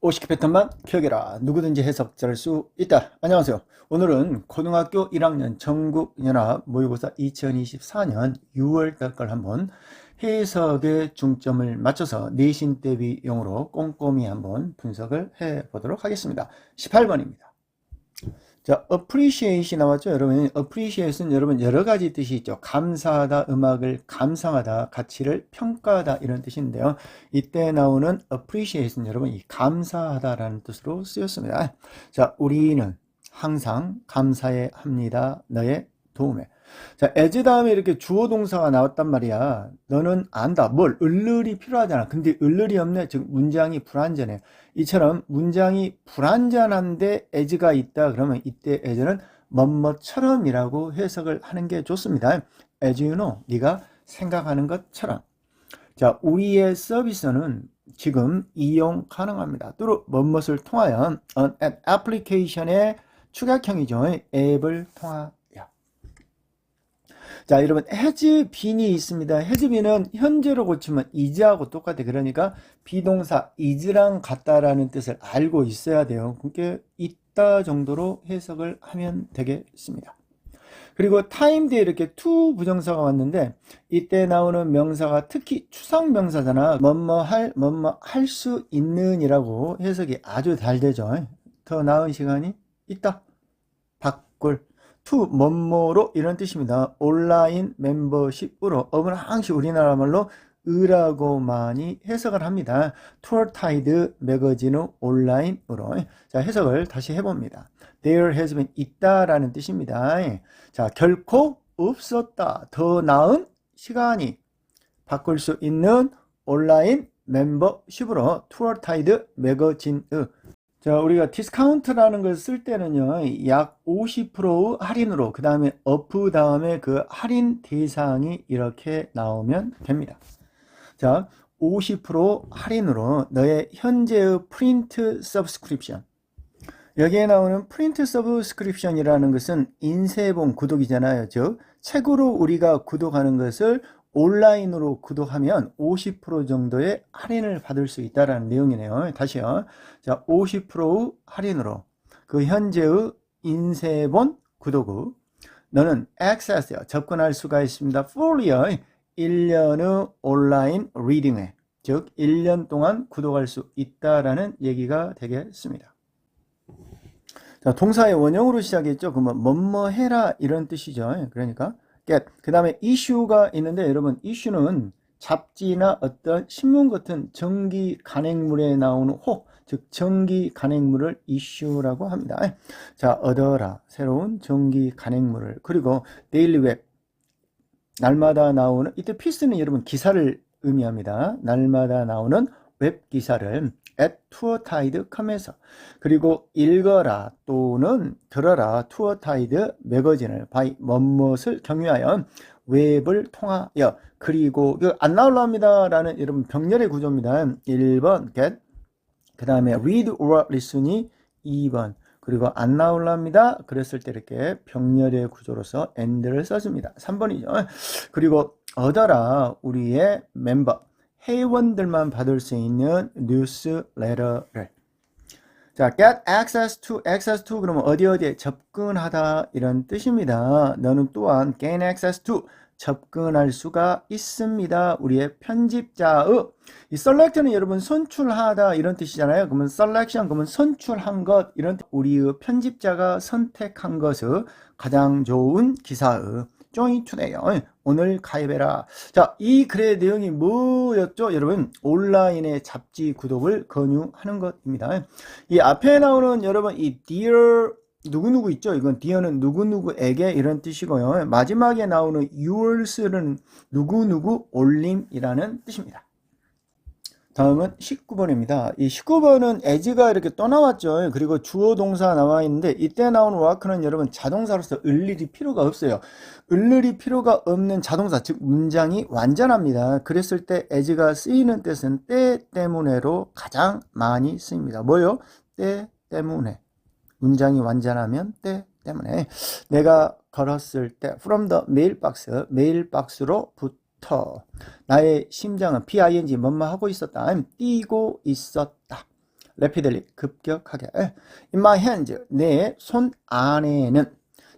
50개 패턴만 기억해라. 누구든지 해석 잘할 수 있다. 안녕하세요. 오늘은 고등학교 1학년 전국연합 모의고사 2024년 6월 달 걸 한번 해석에 중점을 맞춰서 내신 대비용으로 꼼꼼히 한번 분석을 해 보도록 하겠습니다. 18번입니다. 자, appreciate이 나왔죠? 여러분, appreciate은 여러분 여러 가지 뜻이 있죠. 감사하다, 음악을 감상하다, 가치를 평가하다 이런 뜻인데요. 이때 나오는 appreciate은 여러분 이 감사하다라는 뜻으로 쓰였습니다. 자, 우리는 항상 감사해 합니다. 너의 도움에. 자, as 다음에 이렇게 주어 동사가 나왔단 말이야. 너는 안다. 뭘? 을을이 필요하잖아. 근데 을을이 없네. 즉 문장이 불완전해. 이처럼 문장이 불완전한데 as가 있다. 그러면 이때 as는 뭐뭐처럼이라고 해석을 하는 게 좋습니다. as you know, 네가 생각하는 것처럼. 자, 우리의 서비스는 지금 이용 가능합니다. 또는 뭐뭇을 통하여 an application의 축약형이죠. 앱을 통하여. 자, 여러분 has been이 있습니다. has been은 현재로 고치면 is하고 똑같아. 그러니까 비동사 is랑 같다라는 뜻을 알고 있어야 돼요. 그게 있다 정도로 해석을 하면 되겠습니다. 그리고 time 뒤에 이렇게 to 부정사가 왔는데 이때 나오는 명사가 특히 추상명사잖아. 뭐뭐 할 수 있는 이라고 해석이 아주 잘 되죠. 더 나은 시간이 있다. 바꿀 to 뭐뭐로 이런 뜻입니다. 온라인 멤버십으로 업은 항시 우리나라 말로 으라고 많이 해석을 합니다. 투어 타이드 매거진의 온라인으로. 자, 해석을 다시 해봅니다. There has been 있다라는 뜻입니다. 자, 결코 없었다. 더 나은 시간이 바꿀 수 있는 온라인 멤버십으로 투어 타이드 매거진의. 자, 우리가 디스카운트라는 걸 쓸 때는요, 약 50% 할인으로, 그 다음에 어프 다음에 그 할인 대상이 이렇게 나오면 됩니다. 자, 50% 할인으로 너의 현재의 프린트 서브스크립션. 여기에 나오는 프린트 서브스크립션이라는 것은 인쇄본 구독이잖아요. 즉, 책으로 우리가 구독하는 것을 온라인으로 구독하면 50% 정도의 할인을 받을 수 있다는 내용이네요. 다시요. 자, 50% 할인으로 그 현재의 인쇄본 구독 너는 access요. 접근할 수가 있습니다. fully의 1년의 온라인 리딩에 즉 1년 동안 구독할 수 있다라는 얘기가 되겠습니다. 자, 동사의 원형으로 시작했죠. 그러면 뭐뭐 해라 이런 뜻이죠. 그러니까 get. 그 다음에 issue가 있는데 여러분 issue는 잡지나 어떤 신문 같은 정기 간행물에 나오는 혹, 즉 정기 간행물을 issue라고 합니다. 자, 얻어라. 새로운 정기 간행물을. 그리고 daily web. 날마다 나오는, 이때 piece는 여러분 기사를 의미합니다. 날마다 나오는 웹 기사를 at 투어타이드컴에서 그리고 읽어라 또는 들어라 투어타이드 매거진을 by 뭐뭇을 경유하여 웹을 통하여. 그리고 안 나올랍니다 라는 여러분 병렬의 구조입니다. 1번 get, 그 다음에 read or listen이 2번, 그리고 안 나올랍니다 그랬을 때 이렇게 병렬의 구조로서 and를 써줍니다. 3번이죠. 그리고 얻어라 우리의 멤버 회원들만 받을 수 있는 뉴스레터를. 자, get access to 그러면 어디에 접근하다 이런 뜻입니다. 너는 또한 gain access to 접근할 수가 있습니다. 우리의 편집자의. 이 select는 여러분 선출하다 이런 뜻이잖아요. 그러면 selection 그러면 선출한 것 이런 뜻. 우리의 편집자가 선택한 것의 가장 좋은 기사의 join today. 오늘 가입해라. 자, 이 글의 내용이 뭐였죠? 여러분, 온라인의 잡지 구독을 권유하는 것입니다. 이 앞에 나오는 여러분, 이 dear 누구누구 있죠? 이건 dear는 누구누구에게 이런 뜻이고요. 마지막에 나오는 yours는 누구누구 올림이라는 뜻입니다. 다음은 19번입니다. 이 19번은 as가 이렇게 또 나왔죠. 그리고 주어 동사 나와 있는데 이때 나오는 work는 여러분 자동사로서 을일이 필요가 없어요. 을일이 필요가 없는 자동사, 즉 문장이 완전합니다. 그랬을 때 as가 쓰이는 뜻은 때 때문에로 가장 많이 쓰입니다. 뭐요? 때 때문에. 문장이 완전하면 때 때문에. 내가 걸었을 때 from the mailbox, 메일박스로부터 나의 심장은 BING 뭐뭐 하고 있었다. 뛰고 있었다. rapidly, 급격하게. In my hands, 내 손 안에는.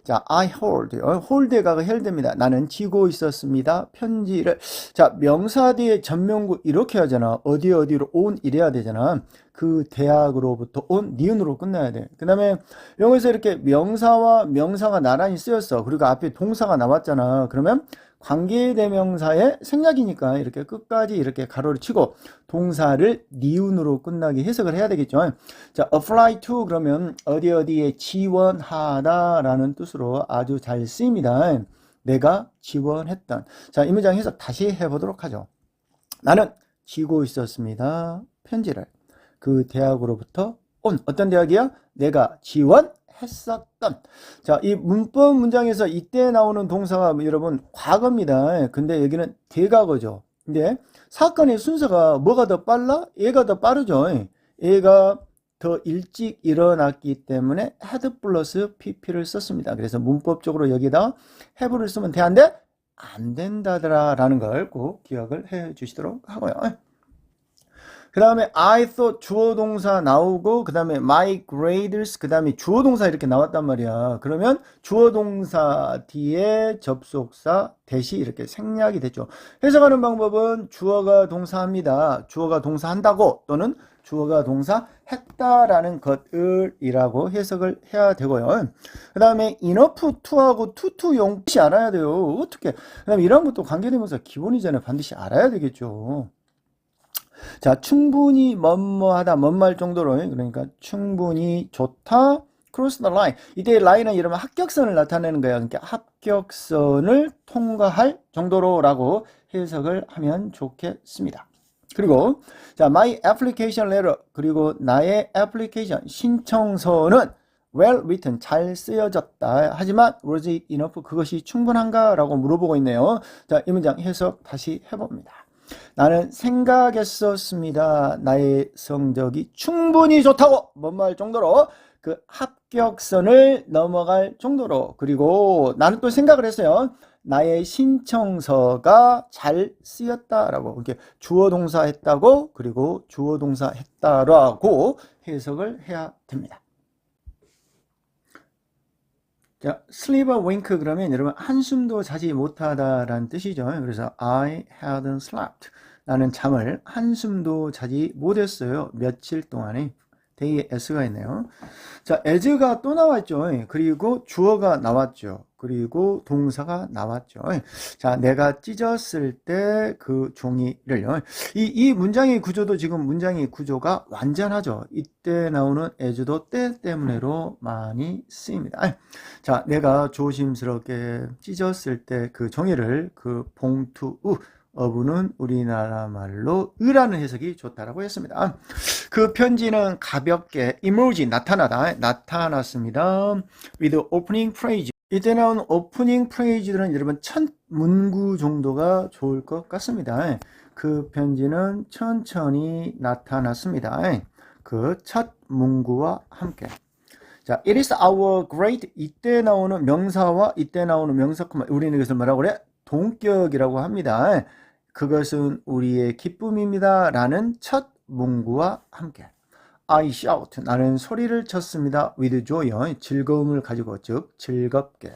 자, I hold. hold가 held입니다. 나는 쥐고 있었습니다. 편지를. 자, 명사 뒤에 전명구 이렇게 하잖아. 어디로 온 이래야 되잖아. 그 대학으로부터 온 니은으로 끝나야 돼. 그 다음에 여기서 이렇게 명사와 명사가 나란히 쓰였어. 그리고 앞에 동사가 나왔잖아. 그러면 관계대명사의 생략이니까 이렇게 끝까지 이렇게 가로를 치고 동사를 니은으로 끝나게 해석을 해야 되겠죠. 자, apply to 그러면 어디에 지원하다 라는 뜻으로 아주 잘 쓰입니다. 내가 지원했던. 자, 이 문장 해석 다시 해보도록 하죠. 나는 쥐고 있었습니다. 편지를. 그 대학으로부터 온. 어떤 대학이야? 내가 지원했었던. 자, 이 문법 문장에서 이때 나오는 동사가 여러분 과거입니다. 근데 여기는 대과거죠. 근데 사건의 순서가 뭐가 더 빨라? 얘가 더 빠르죠. 얘가 더 일찍 일어났기 때문에 had 플러스 pp를 썼습니다. 그래서 문법적으로 여기다 have를 쓰면 돼, 안 돼? 안 된다더라 라는 걸 꼭 기억을 해 주시도록 하고요. 그 다음에 I thought 주어 동사 나오고 그 다음에 my grades 그 다음에 주어 동사 이렇게 나왔단 말이야. 그러면 주어 동사 뒤에 접속사 대시 이렇게 생략이 됐죠. 해석하는 방법은 주어가 동사합니다. 주어가 동사한다고 또는 주어가 동사했다라는 것을이라고 해석을 해야 되고요. 그 다음에 enough to하고 to 반드시 알아야 돼요. 어떻게? 그 다음에 이런 것도 관계대명사 기본이잖아요. 반드시 알아야 되겠죠. 자, 충분히 뭐뭐하다, 뭔말 정도로, 그러니까 충분히 좋다, cross the line. 이때 라인은 이러면 합격선을 나타내는 거예요. 그러니까 합격선을 통과할 정도로라고 해석을 하면 좋겠습니다. 그리고 자, my application letter 그리고 나의 application 신청서는 well written 잘 쓰여졌다. 하지만 was it enough 그것이 충분한가? 라고 물어보고 있네요. 자, 이 문장 해석 다시 해봅니다. 나는 생각했었습니다. 나의 성적이 충분히 좋다고 뭔 말 정도로 그 합격선을 넘어갈 정도로 그리고 나는 또 생각을 했어요. 나의 신청서가 잘 쓰였다라고 이렇게 주어 동사 했다고 그리고 주어 동사 했다라고 해석을 해야 됩니다. 자, sleep or wink 그러면 여러분 한숨도 자지 못하다라는 뜻이죠. 그래서 I hadn't slept. 나는 잠을 한숨도 자지 못했어요. 며칠 동안에. 대에 s가 있네요. 자, as가 또 나왔죠. 그리고 주어가 나왔죠. 그리고 동사가 나왔죠. 자, 내가 찢었을 때 그 종이를요. 이 문장의 구조도 지금 문장의 구조가 완전하죠. 이때 나오는 as도 때 때문에로 많이 쓰입니다. 자, 내가 조심스럽게 찢었을 때 그 종이를 그 봉투 어부는 우리나라 말로 으라는 해석이 좋다라고 했습니다. 그 편지는 가볍게 emerge 나타나다 나타났습니다. with opening phrase 이때 나온 오프닝 프레이즈들은 여러분 첫 문구 정도가 좋을 것 같습니다. 그 편지는 천천히 나타났습니다. 그 첫 문구와 함께. 자, it is our great 이때 나오는 명사와 이때 나오는 명사 우리는 이것을 뭐라고 그래? 동격이라고 합니다. 그것은 우리의 기쁨입니다. 라는 첫 문구와 함께. I shout. 나는 소리를 쳤습니다. with joy. 즐거움을 가지고 즉 즐겁게.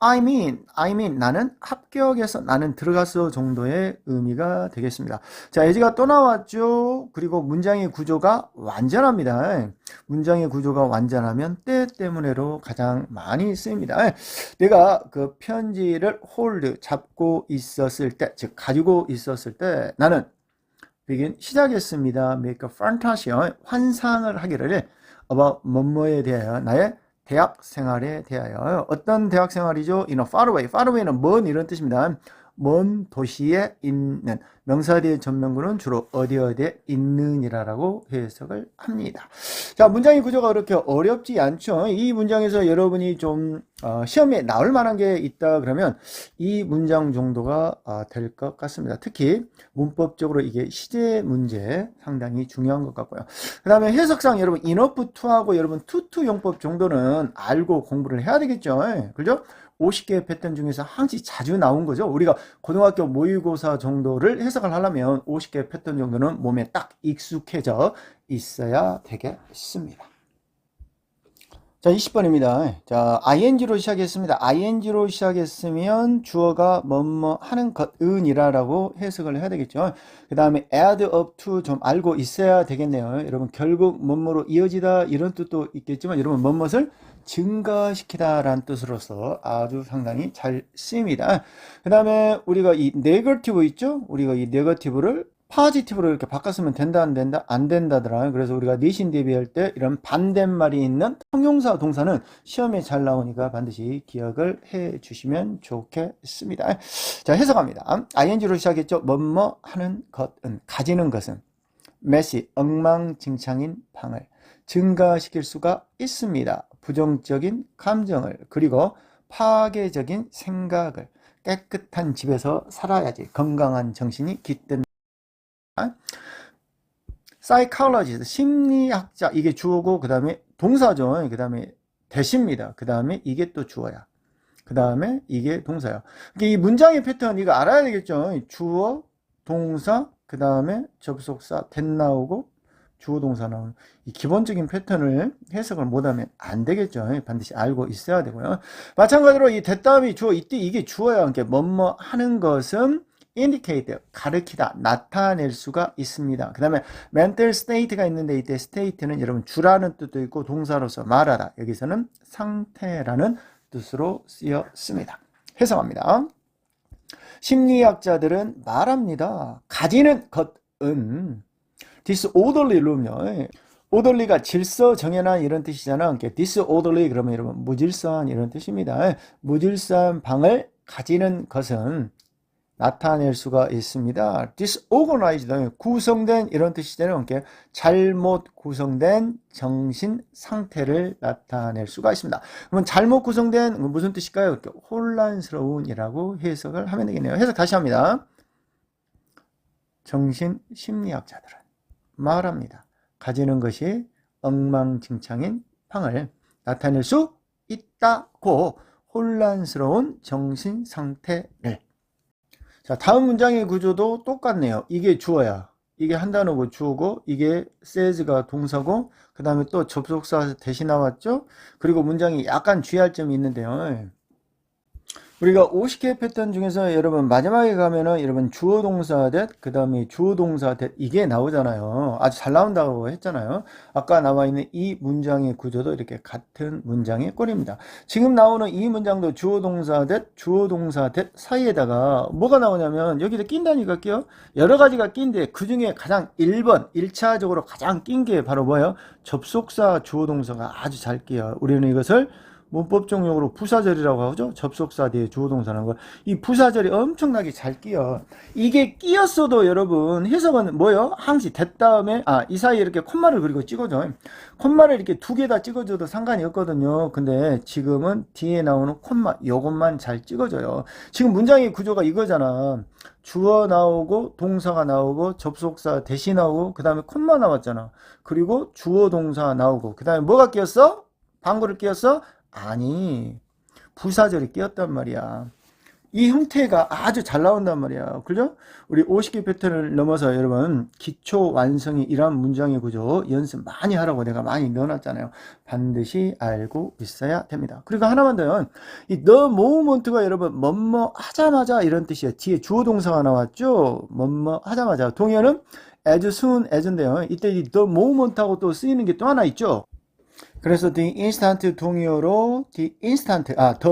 I mean 나는 합격해서 나는 들어갔어 정도의 의미가 되겠습니다. 자, as가 또 나왔죠. 그리고 문장의 구조가 완전합니다. 문장의 구조가 완전하면 때 때문에로 가장 많이 쓰입니다. 내가 그 편지를 hold 잡고 있었을 때, 즉 가지고 있었을 때 나는 begin 시작했습니다. make a fantasy 환상을 하기를 about 뭐뭐에 대하여 나의 대학 생활에 대하여 어떤 대학 생활이죠? in a far away. far away는 먼 이런 뜻입니다. 먼 도시에 있는 명사 뒤의 전명구는 주로 어디에 있는이라고 해석을 합니다. 자, 문장의 구조가 그렇게 어렵지 않죠. 이 문장에서 여러분이 좀 시험에 나올 만한 게 있다 그러면 이 문장 정도가 될 것 같습니다. 특히 문법적으로 이게 시제 문제 상당히 중요한 것 같고요. 그 다음에 해석상 여러분 enough to하고 여러분 to 용법 정도는 알고 공부를 해야 되겠죠. 그죠? 50개의 패턴 중에서 항상 자주 나온 거죠. 우리가 고등학교 모의고사 정도를 해석을 하려면 50개 패턴 정도는 몸에 딱 익숙해져 있어야 되겠습니다. 자, 20번입니다. 자, ing로 시작했습니다. ing로 시작했으면 주어가 뭐뭐 하는 것은이라고 해석을 해야 되겠죠. 그 다음에 add up to 좀 알고 있어야 되겠네요. 여러분, 결국 뭐뭐로 이어지다 이런 뜻도 있겠지만 여러분, 뭐뭇을 증가시키다 라는 뜻으로서 아주 상당히 잘 쓰입니다. 그 다음에 우리가 이 네거티브 있죠? 우리가 이 네거티브를 포지티브로 이렇게 바꿨으면 된다, 안 된다, 안 된다더라. 그래서 우리가 내신 대비할 때 이런 반대말이 있는 형용사 동사는 시험에 잘 나오니까 반드시 기억을 해 주시면 좋겠습니다. 자, 해석합니다. ing로 시작했죠. 뭐뭐 하는 것은, 가지는 것은, 메시, 엉망진창인 방을 증가시킬 수가 있습니다. 부정적인 감정을, 그리고 파괴적인 생각을. 깨끗한 집에서 살아야지 건강한 정신이 깃든 psychologist, 심리학자, 이게 주어고 그 다음에 동사죠. 그 다음에 대시입니다. 그 다음에 이게 또 주어야. 그 다음에 이게 동사야. 이 문장의 패턴 이거 알아야 되겠죠. 주어, 동사, 그 다음에 접속사, that 나오고 주어, 동사 나오는 이 기본적인 패턴을 해석을 못하면 안 되겠죠. 반드시 알고 있어야 되고요. 마찬가지로 이 that 다음이 주어, 이때 이게 주어야. 그러니까 뭐뭐 하는 것은 indicate, 가르치다, 나타낼 수가 있습니다. 그 다음에 mental state가 있는데 이때 state는 여러분 주라는 뜻도 있고 동사로서 말하다, 여기서는 상태라는 뜻으로 쓰였습니다. 해석합니다. 심리학자들은 말합니다. 가지는 것은 disorderly로요. orderly가 질서 정연한 이런 뜻이잖아. 그러니까 disorderly 그러면 여러분 무질서한 이런 뜻입니다. 무질서한 방을 가지는 것은 나타낼 수가 있습니다. disorganized, 구성된 이런 뜻이잖아요. 그러니까 잘못 구성된 정신 상태를 나타낼 수가 있습니다. 그러면 잘못 구성된 무슨 뜻일까요? 혼란스러운이라고 해석을 하면 되겠네요. 해석 다시 합니다. 정신 심리학자들은 말합니다. 가지는 것이 엉망진창인 방을 나타낼 수 있다고, 혼란스러운 정신 상태를. 자, 다음 문장의 구조도 똑같네요. 이게 주어야. 이게 한 단어고 주어고, 이게 says가 동사고, 그 다음에 또 접속사 대신 나왔죠? 그리고 문장이 약간 주의할 점이 있는데요. 우리가 50개 패턴 중에서 여러분 마지막에 가면은 여러분 주어 동사 that, 그 다음에 주어 동사 that 이게 나오잖아요. 아주 잘 나온다고 했잖아요. 아까 나와 있는 이 문장의 구조도 이렇게 같은 문장의 꼴입니다. 지금 나오는 이 문장도 주어 동사 that, 주어 동사 that 사이에다가 뭐가 나오냐면 여기다 낀다니까 껴. 여러 가지가 낀데 그 중에 가장 1번, 1차적으로 가장 낀 게 바로 뭐예요? 접속사 주어 동사가 아주 잘 끼어요. 우리는 이것을 문법적 용어로 부사절이라고 하죠. 접속사 뒤에 주어 동사라는 거. 이 부사절이 엄청나게 잘 끼어. 이게 끼었어도 여러분 해석은 뭐예요? 항시 that 다음에 이 사이에 이렇게 콤마를 그리고 찍어줘. 콤마를 이렇게 두 개 다 찍어줘도 상관이 없거든요. 근데 지금은 뒤에 나오는 콤마 요것만 잘 찍어줘요. 지금 문장의 구조가 이거잖아. 주어 나오고 동사가 나오고 접속사 대신 나오고 그 다음에 콤마 나왔잖아. 그리고 주어 동사 나오고 그 다음에 뭐가 끼었어? 방구를 끼었어? 아니, 부사절이 끼었단 말이야. 이 형태가 아주 잘 나온단 말이야. 그죠? 우리 50개 패턴을 넘어서 여러분 기초 완성이 이러한 문장의 구조 연습 많이 하라고 내가 많이 넣어놨잖아요. 반드시 알고 있어야 됩니다. 그리고 하나만 더요. 이 the moment가 여러분 뭐뭐 하자마자 이런 뜻이에요. 뒤에 주어 동사가 나왔죠? 뭐뭐 하자마자. 동의어는 as soon as인데요. 이때 이 the moment하고 또 쓰이는 게 또 하나 있죠? 그래서 the instant 동의어로 the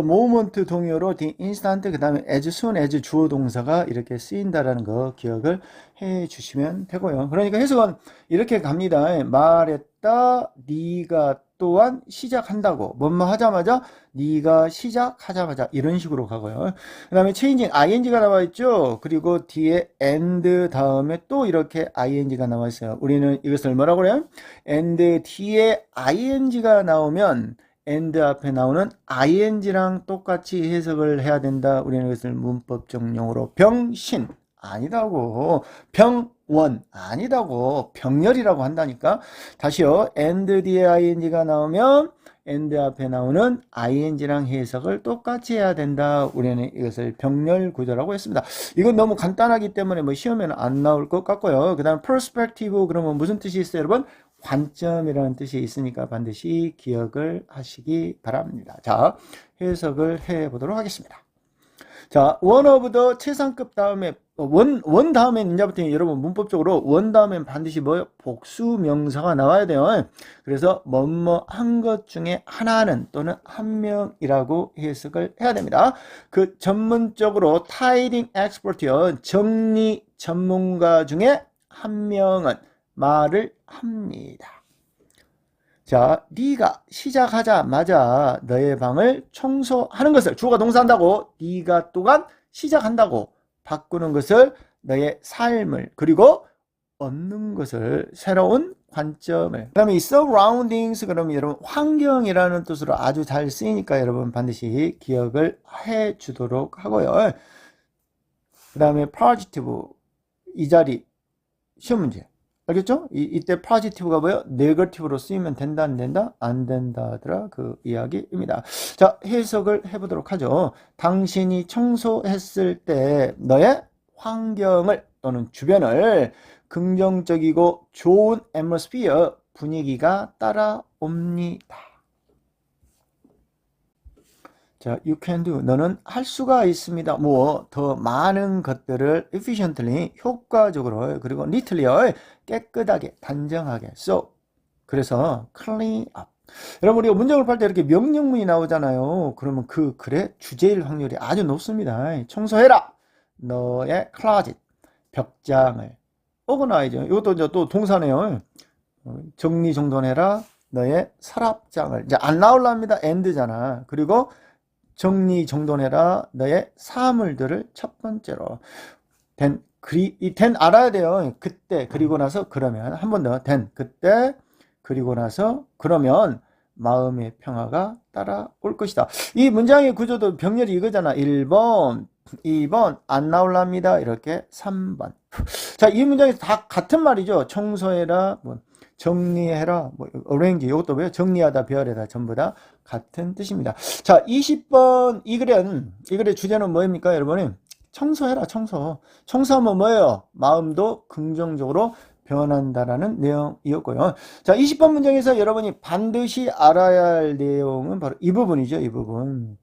moment 동의어로 the instant 그 다음에 as soon as 주어 동사가 이렇게 쓰인다라는 거 기억을 해 주시면 되고요. 그러니까 해석은 이렇게 갑니다. 말했다, 네가 또한 시작한다고, 뭐뭐 하자마자, 네가 시작하자마자 이런 식으로 가고요. 그 다음에 changing ing가 나와 있죠. 그리고 뒤에 and 다음에 또 이렇게 ing가 나와 있어요. 우리는 이것을 뭐라고 그래요? and 뒤에 ing가 나오면 and 앞에 나오는 ing랑 똑같이 해석을 해야 된다. 우리는 이것을 문법적 용어로 병신 아니다고, 병원 아니다고, 병렬이라고 한다니까. 다시요. and 뒤에 ing가 나오면 and 앞에 나오는 ing랑 해석을 똑같이 해야 된다. 우리는 이것을 병렬 구조라고 했습니다. 이건 너무 간단하기 때문에 뭐 시험에는 안 나올 것 같고요. 그 다음 perspective 그러면 무슨 뜻이 있어요, 여러분? 관점이라는 뜻이 있으니까 반드시 기억을 하시기 바랍니다. 자, 해석을 해 보도록 하겠습니다. 자, one of the 최상급 다음에 원 다음엔 이제부터 여러분 문법적으로 원 다음엔 반드시 뭐요? 복수 명사가 나와야 돼요. 그래서 뭐뭐 한 것 중에 하나는 또는 한 명이라고 해석을 해야 됩니다. 그 전문적으로 tidying expert요, 정리 전문가 중에 한 명은 말을 합니다. 자, 네가 시작하자마자 너의 방을 청소하는 것을, 주어가 동사한다고, 네가 또한 시작한다고 바꾸는 것을, 너의 삶을, 그리고 얻는 것을, 새로운 관점을. 그 다음에 이 surroundings, 그러면 여러분 환경이라는 뜻으로 아주 잘 쓰이니까 여러분 반드시 기억을 해 주도록 하고요. 그 다음에 positive, 이 자리 시험 문제. 알겠죠? 이때 positive가 뭐예요? negative로 쓰이면 된다, 안 된다? 안 된다 하더라. 그 이야기입니다. 자, 해석을 해보도록 하죠. 당신이 청소했을 때 너의 환경을 또는 주변을 긍정적이고 좋은 atmosphere, 분위기가 따라옵니다. 자, you can do. 너는 할 수가 있습니다. 뭐, 더 많은 것들을 efficiently, 효과적으로, 그리고 neatly, 깨끗하게, 단정하게. So, 그래서 clean up. 여러분, 우리가 문장을 팔 때 이렇게 명령문이 나오잖아요. 그러면 그 글의 주제일 확률이 아주 높습니다. 청소해라. 너의 closet, 벽장을. organize. 이것도 이제 또 동사네요. 정리정돈해라. 너의 서랍장을. 이제 안 나올랍니다. and잖아. 그리고 정리정돈해라 너의 사물들을. 첫 번째로 이 then 알아야 돼요. 그때 그리고 나서 그러면. 한 번 더 then 그때 그리고 나서 그러면 마음의 평화가 따라올 것이다. 이 문장의 구조도 병렬이 이거잖아. 1번 2번 안 나올랍니다. 이렇게 3번. 자, 이 문장에서 다 같은 말이죠. 청소해라, 뭐 정리해라, 뭐 arrange, 이것도 뭐예요? 정리하다, 배열하다, 전부 다 같은 뜻입니다. 자, 20번 이 글의 주제는 뭐입니까, 여러분? 청소해라, 청소. 청소하면 뭐예요? 마음도 긍정적으로 변한다라는 내용이었고요. 자, 20번 문장에서 여러분이 반드시 알아야 할 내용은 바로 이 부분이죠. 이 부분.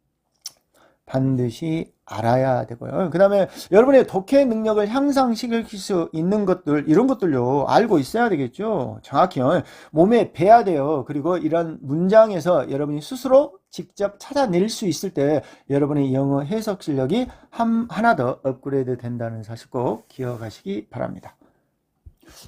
반드시 알아야 되고요. 그 다음에 여러분의 독해 능력을 향상시킬 수 있는 것들, 이런 것들요, 알고 있어야 되겠죠. 정확히요. 몸에 배야 돼요. 그리고 이런 문장에서 여러분이 스스로 직접 찾아낼 수 있을 때 여러분의 영어 해석 실력이 하나 더 업그레이드 된다는 사실 꼭 기억하시기 바랍니다.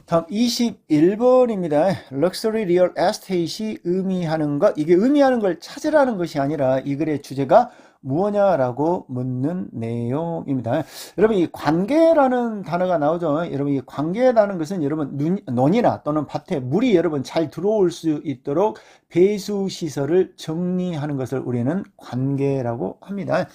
다음 21번입니다. 럭셔리 리얼 에스테이트이 의미하는 것. 이게 의미하는 걸 찾으라는 것이 아니라 이 글의 주제가 무엇냐라고 묻는 내용입니다. 여러분, 이 관계라는 단어가 나오죠. 여러분, 이 관계라는 것은 여러분 논이나 또는 밭에 물이 여러분 잘 들어올 수 있도록 배수 시설을 정리하는 것을 우리는 관계라고 합니다.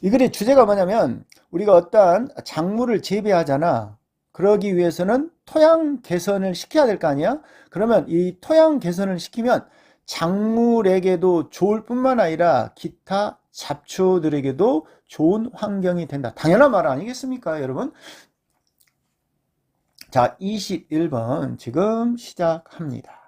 이 글의 주제가 뭐냐면 우리가 어떠한 작물을 재배하잖아. 그러기 위해서는 토양 개선을 시켜야 될 거 아니야? 그러면 이 토양 개선을 시키면 작물에게도 좋을 뿐만 아니라 기타 잡초들에게도 좋은 환경이 된다. 당연한 말 아니겠습니까, 여러분? 자, 21번 지금 시작합니다.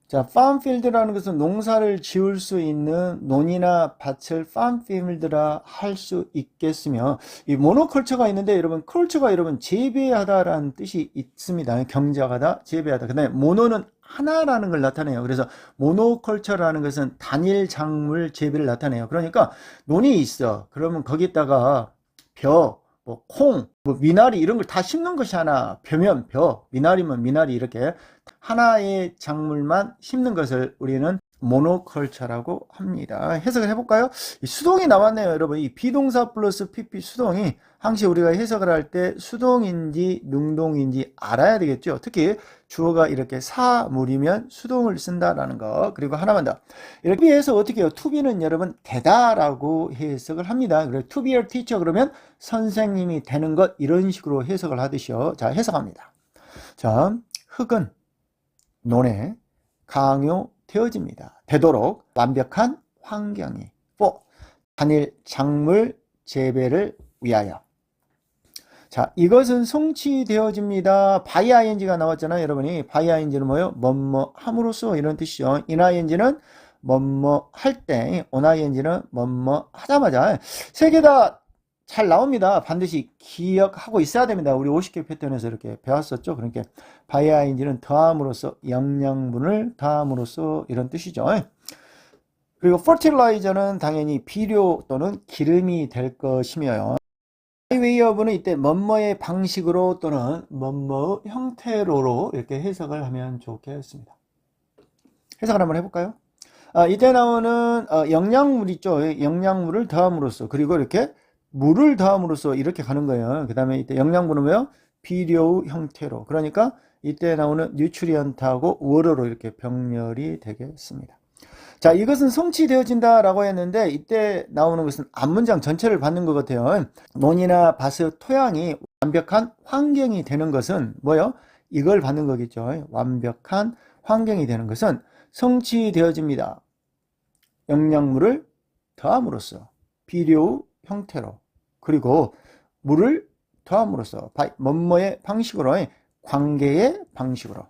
자, farmfield라는 것은 농사를 지을 수 있는 논이나 밭을 farmfield라 할 수 있겠으며, 이 모노컬처가 있는데 여러분, 컬처가 여러분 재배하다라는 뜻이 있습니다. 경작하다, 재배하다. 그 다음에 모노는 하나라는 걸 나타내요. 그래서 모노컬처라는 것은 단일 작물 재배를 나타내요. 그러니까 논이 있어. 그러면 거기다가 벼, 뭐 콩, 뭐 미나리 이런 걸 다 심는 것이 하나. 벼면 벼, 미나리면 미나리 이렇게 하나의 작물만 심는 것을 우리는 모노컬처라고 합니다. 해석을 해볼까요? 이 수동이 나왔네요, 여러분. 이 비동사 플러스 PP 수동이 항시 우리가 해석을 할 때 수동인지 능동인지 알아야 되겠죠. 특히 주어가 이렇게 사물이면 수동을 쓴다라는 거. 그리고 하나만 더. 이렇게 해서 어떻게 해요? to be는 여러분 되다라고 해석을 합니다. 그래서 to be a teacher 그러면 선생님이 되는 것 이런 식으로 해석을 하듯이요. 자, 해석합니다. 자, 흙은 논에 강요 되어집니다. 되도록 완벽한 환경이. 4. 단일 작물 재배를 위하여. 자, 이것은 성취되어집니다. by ing가 나왔잖아요, 여러분이. by ing는 뭐예요? 뭐뭐 함으로써 이런 뜻이죠. in ing는 뭐뭐 할 때, on ing는 뭐뭐 하자마자. 세 개 다 잘 나옵니다. 반드시 기억하고 있어야 됩니다. 우리 50개 패턴에서 이렇게 배웠었죠. 그러니까 by ing는 더함으로써, 영양분을 더함으로써 이런 뜻이죠. 그리고 fertilizer는 당연히 비료 또는 기름이 될 것이며요. way of는 이때 뭐뭐의 방식으로 또는 뭐뭐 형태로 이렇게 해석을 하면 좋겠습니다. 해석을 한번 해볼까요? 이때 나오는 영양물 있죠. 영양물을 더함으로써, 그리고 이렇게 물을 더함으로써 이렇게 가는 거예요. 그 다음에 이때 영양분은 뭐요? 비료 형태로. 그러니까 이때 나오는 뉴트리언트하고 워터로 이렇게 병렬이 되겠습니다. 자, 이것은 성취되어진다 라고 했는데 이때 나오는 것은 앞문장 전체를 받는 것 같아요. 논이나 밭의 토양이 완벽한 환경이 되는 것은 뭐요? 이걸 받는 거겠죠. 완벽한 환경이 되는 것은 성취되어집니다. 영양물을 더함으로써, 비료 형태로, 그리고 물을 더함으로써, 뭐뭐의 방식으로, 관계의 방식으로.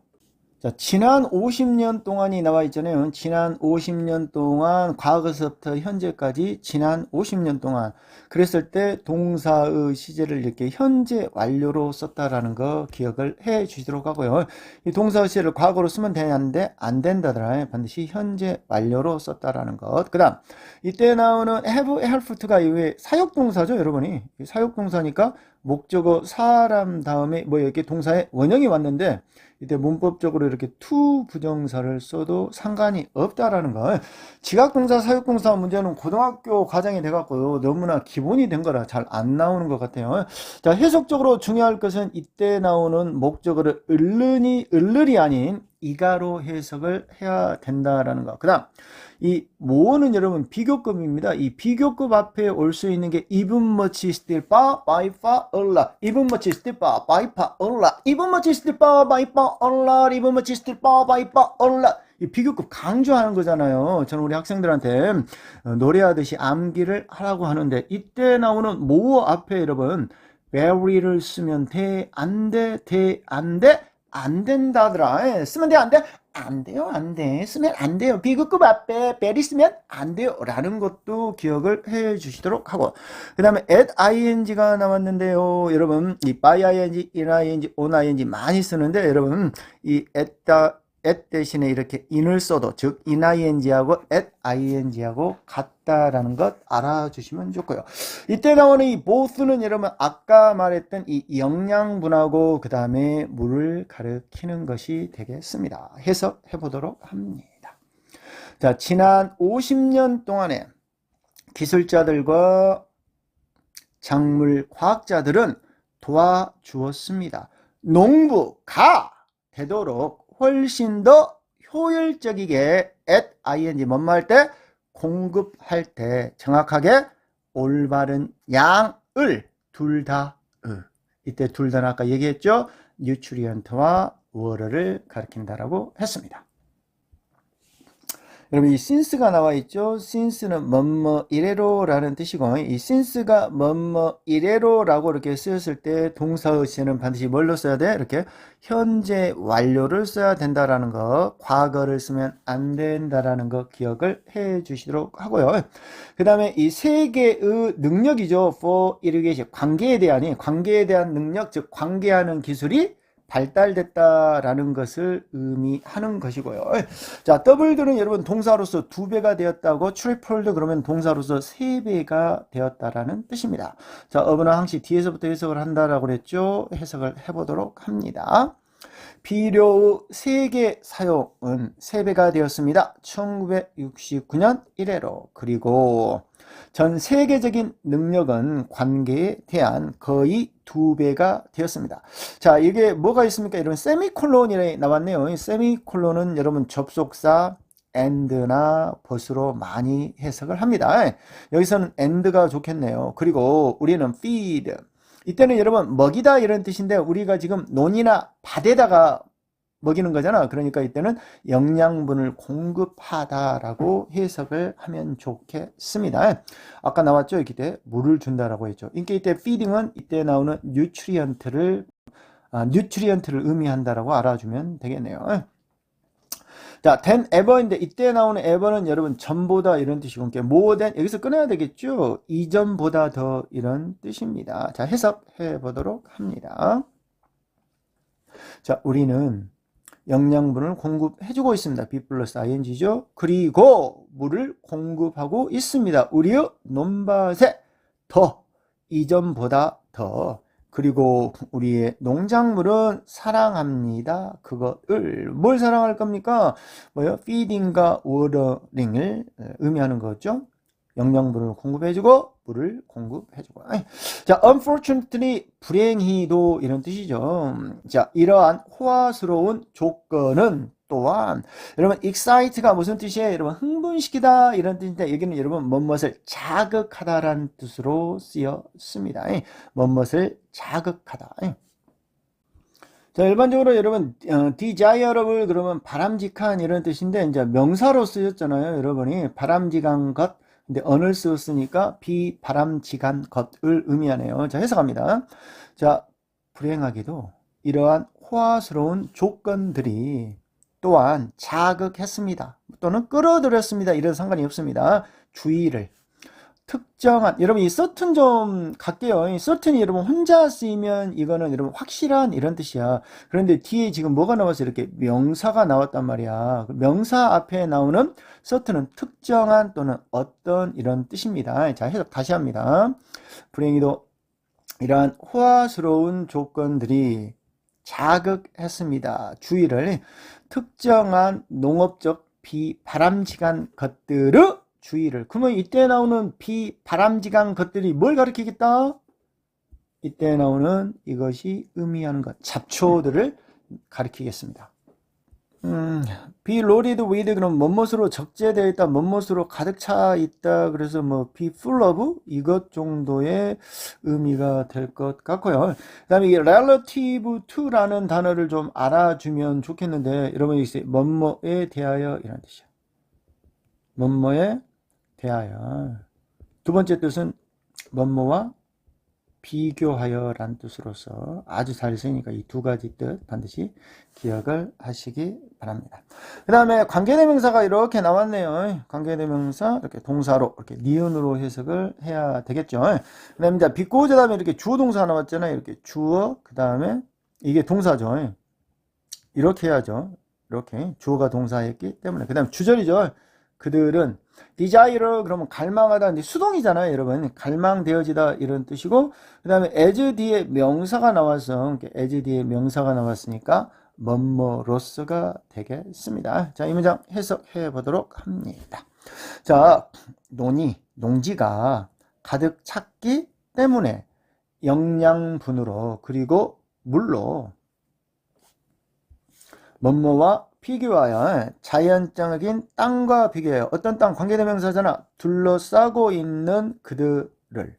자, 지난 50년 동안이 나와 있잖아요. 지난 50년 동안, 과거서부터 현재까지 지난 50년 동안 그랬을 때 동사의 시제를 이렇게 현재 완료로 썼다라는 거 기억을 해 주시도록 하고요. 이 동사의 시제를 과거로 쓰면 되는데 안 된다더라. 반드시 현재 완료로 썼다라는 것. 그 다음 이때 나오는 have, help to가 이후에 사역동사죠, 여러분이. 사역동사니까 목적어 사람 다음에 뭐 이렇게 동사의 원형이 왔는데 이때 문법적으로 이렇게 to 부정사를 써도 상관이 없다라는 거. 지각동사, 사역동사 문제는 고등학교 과정이 돼갖고요. 너무나 기본이 된 거라 잘 안 나오는 것 같아요. 자, 해석적으로 중요할 것은 이때 나오는 목적어를 을르이 아닌 이가로 해석을 해야 된다라는 거. 그 다음 이 모어는 여러분 비교급입니다. 이 비교급 앞에 올 수 있는 게 even much still far by far a lot, even much still far by far a lot, even much still far by far a lot, even much still far by far a lot. 이 비교급 강조하는 거잖아요. 저는 우리 학생들한테 노래하듯이 암기를 하라고 하는데 이때 나오는 모어 앞에 여러분 very를 쓰면 돼, 안 돼, 돼, 안 돼, 안 된다더라. 쓰면 돼, 안 돼? 안 돼요, 안 돼. 쓰면 안 돼요. 비교급 앞에 very 쓰면 안 돼요. 라는 것도 기억을 해 주시도록 하고. 그 다음에 at ing가 나왔는데요. 여러분, 이 by ing, in ing, on ing 많이 쓰는데, 여러분, 이 at 대신에 이렇게 in을 써도, 즉, in ing하고 at ing하고 같다라는 것 알아주시면 좋고요. 이때 나오는 이 both는 여러분, 아까 말했던 이 영양분하고 그 다음에 물을 가리키는 것이 되겠습니다. 해석해 보도록 합니다. 자, 지난 50년 동안에 기술자들과 작물 과학자들은 도와주었습니다. 농부가 되도록 훨씬 더 효율적이게 at ing 뭐뭐 할 때 공급할 때 정확하게 올바른 양을 둘 다 이때 둘 다는 아까 얘기했죠. 뉴트리언트와 워터를 가리킨다라고 했습니다. 여러분 이 since가 나와 있죠. since는 뭐뭐 이래로라는 뜻이고 이 since가 뭐뭐 이래로라고 이렇게 쓰였을 때 동사의 시제는 반드시 뭘로 써야 돼? 이렇게 현재 완료를 써야 된다라는 거, 과거를 쓰면 안 된다라는 거 기억을 해 주시도록 하고요. 그 다음에 이 세 개의 능력이죠. for irrigation, 관계에 대한 능력, 즉 관계하는 기술이 발달됐다라는 것을 의미하는 것이고요. 자, 더블들은 여러분 동사로서 2배가 되었다고, 트리플드 그러면 동사로서 3배가 되었다라는 뜻입니다. 자, 어브나 항시 뒤에서부터 해석을 한다라고 그랬죠. 해석을 해보도록 합니다. 비료 3개 사용은 3배가 되었습니다. 1969년 이래로. 그리고 전 세계적인 능력은 관계에 대한 거의 2배가 되었습니다. 자, 이게 뭐가 있습니까? 이런 세미콜론이 나왔네요. 이 세미콜론은 여러분 접속사 and나 but으로 많이 해석을 합니다. 여기서는 and가 좋겠네요. 그리고 우리는 feed. 이때는 여러분 먹이다 이런 뜻인데 우리가 지금 논이나 밭에다가 먹이는 거잖아. 그러니까 이때는 영양분을 공급하다라고 해석을 하면 좋겠습니다. 아까 나왔죠? 이때 물을 준다라고 했죠. 이때 feeding은 이때 나오는 뉴트리언트를 의미한다라고 알아주면 되겠네요. 자, than ever인데 이때 나오는 ever는 여러분 전보다 이런 뜻이고 more than 여기서 끊어야 되겠죠. 이전보다 더 이런 뜻입니다. 자, 해석해 보도록 합니다. 자, 우리는 영양분을 공급해주고 있습니다. be 플러스 ing죠. 그리고 물을 공급하고 있습니다. 우리의 논밭에 더, 이전보다 더. 그리고 우리의 농작물은 사랑합니다. 그것을 뭘 사랑할 겁니까? 뭐요? feeding과 watering을 의미하는 거죠. 영양분을 공급해주고 물을 공급해주고. 자, unfortunately 불행히도 이런 뜻이죠. 자, 이러한 호화스러운 조건은 또한 여러분 excite가 무슨 뜻이에요? 여러분 흥분시키다 이런 뜻인데 여기는 여러분 무엇을 자극하다라는 뜻으로 쓰였습니다. 무엇을 자극하다. 자, 일반적으로 여러분 desireable 그러면 바람직한 이런 뜻인데 이제 명사로 쓰였잖아요. 여러분이 바람직한 것. 근데 언을 쓰였으니까 비바람직한 것을 의미하네요. 자, 해석합니다. 자, 불행하게도 이러한 호화스러운 조건들이 또한 자극했습니다. 또는 끌어들였습니다. 이런 상관이 없습니다. 주의를 특정한 여러분 이 certain 좀 갈게요. 이 certain이 여러분 혼자 쓰이면 이거는 여러분 확실한 이런 뜻이야. 그런데 뒤에 지금 뭐가 나와서 이렇게 명사가 나왔단 말이야. 명사 앞에 나오는 certain은 특정한 또는 어떤 이런 뜻입니다. 자, 해석 다시 합니다. 불행히도 이러한 호화스러운 조건들이 자극했습니다. 주의를 특정한 농업적 비바람직한 것들의 주의를. 그러면 이때 나오는 비바람직한 것들이 뭘 가리키겠다? 이때 나오는 이것이 의미하는 것, 잡초들을 가리키겠습니다. be loaded with 그럼 뭐뭇으로 적재되어 있다, 뭐뭇으로 가득 차 있다. 그래서 뭐 be full of 이것 정도의 의미가 될 것 같고요. 그다음에 이게 relative to라는 단어를 좀 알아주면 좋겠는데 여러분 이게 뭐뭐에 대하여 이런 뜻이야. 뭐뭐에 대하여. 두 번째 뜻은 뭐뭐와 비교하여 라는 뜻으로서 아주 잘 쓰이니까 이 두 가지 뜻 반드시 기억을 하시기 바랍니다. 그 다음에 관계대명사가 이렇게 나왔네요. 관계대명사 이렇게 동사로 이렇게 니은으로 해석을 해야 되겠죠. 그 다음에 이제 비꼬자 다음에 이렇게 주어 동사 나왔잖아요. 이렇게 주어 그 다음에 이게 동사죠. 이렇게 해야죠. 이렇게 주어가 동사였기 때문에. 그 다음에 주절이죠. 그들은 desire 그러면 갈망하다 이제 수동이잖아요, 여러분. 갈망되어지다 이런 뜻이고 그 다음에 as 뒤에 명사가 나와서 as 뒤에 명사가 나왔으니까 뭐뭐로서가 되겠습니다. 자, 이 문장 해석해 보도록 합니다. 자, 농지가 가득 찼기 때문에 영양분으로 그리고 물로 뭐뭐와 비교하여 자연적인 땅과 비교해요. 어떤 땅? 관계대명사잖아. 둘러싸고 있는 그들을.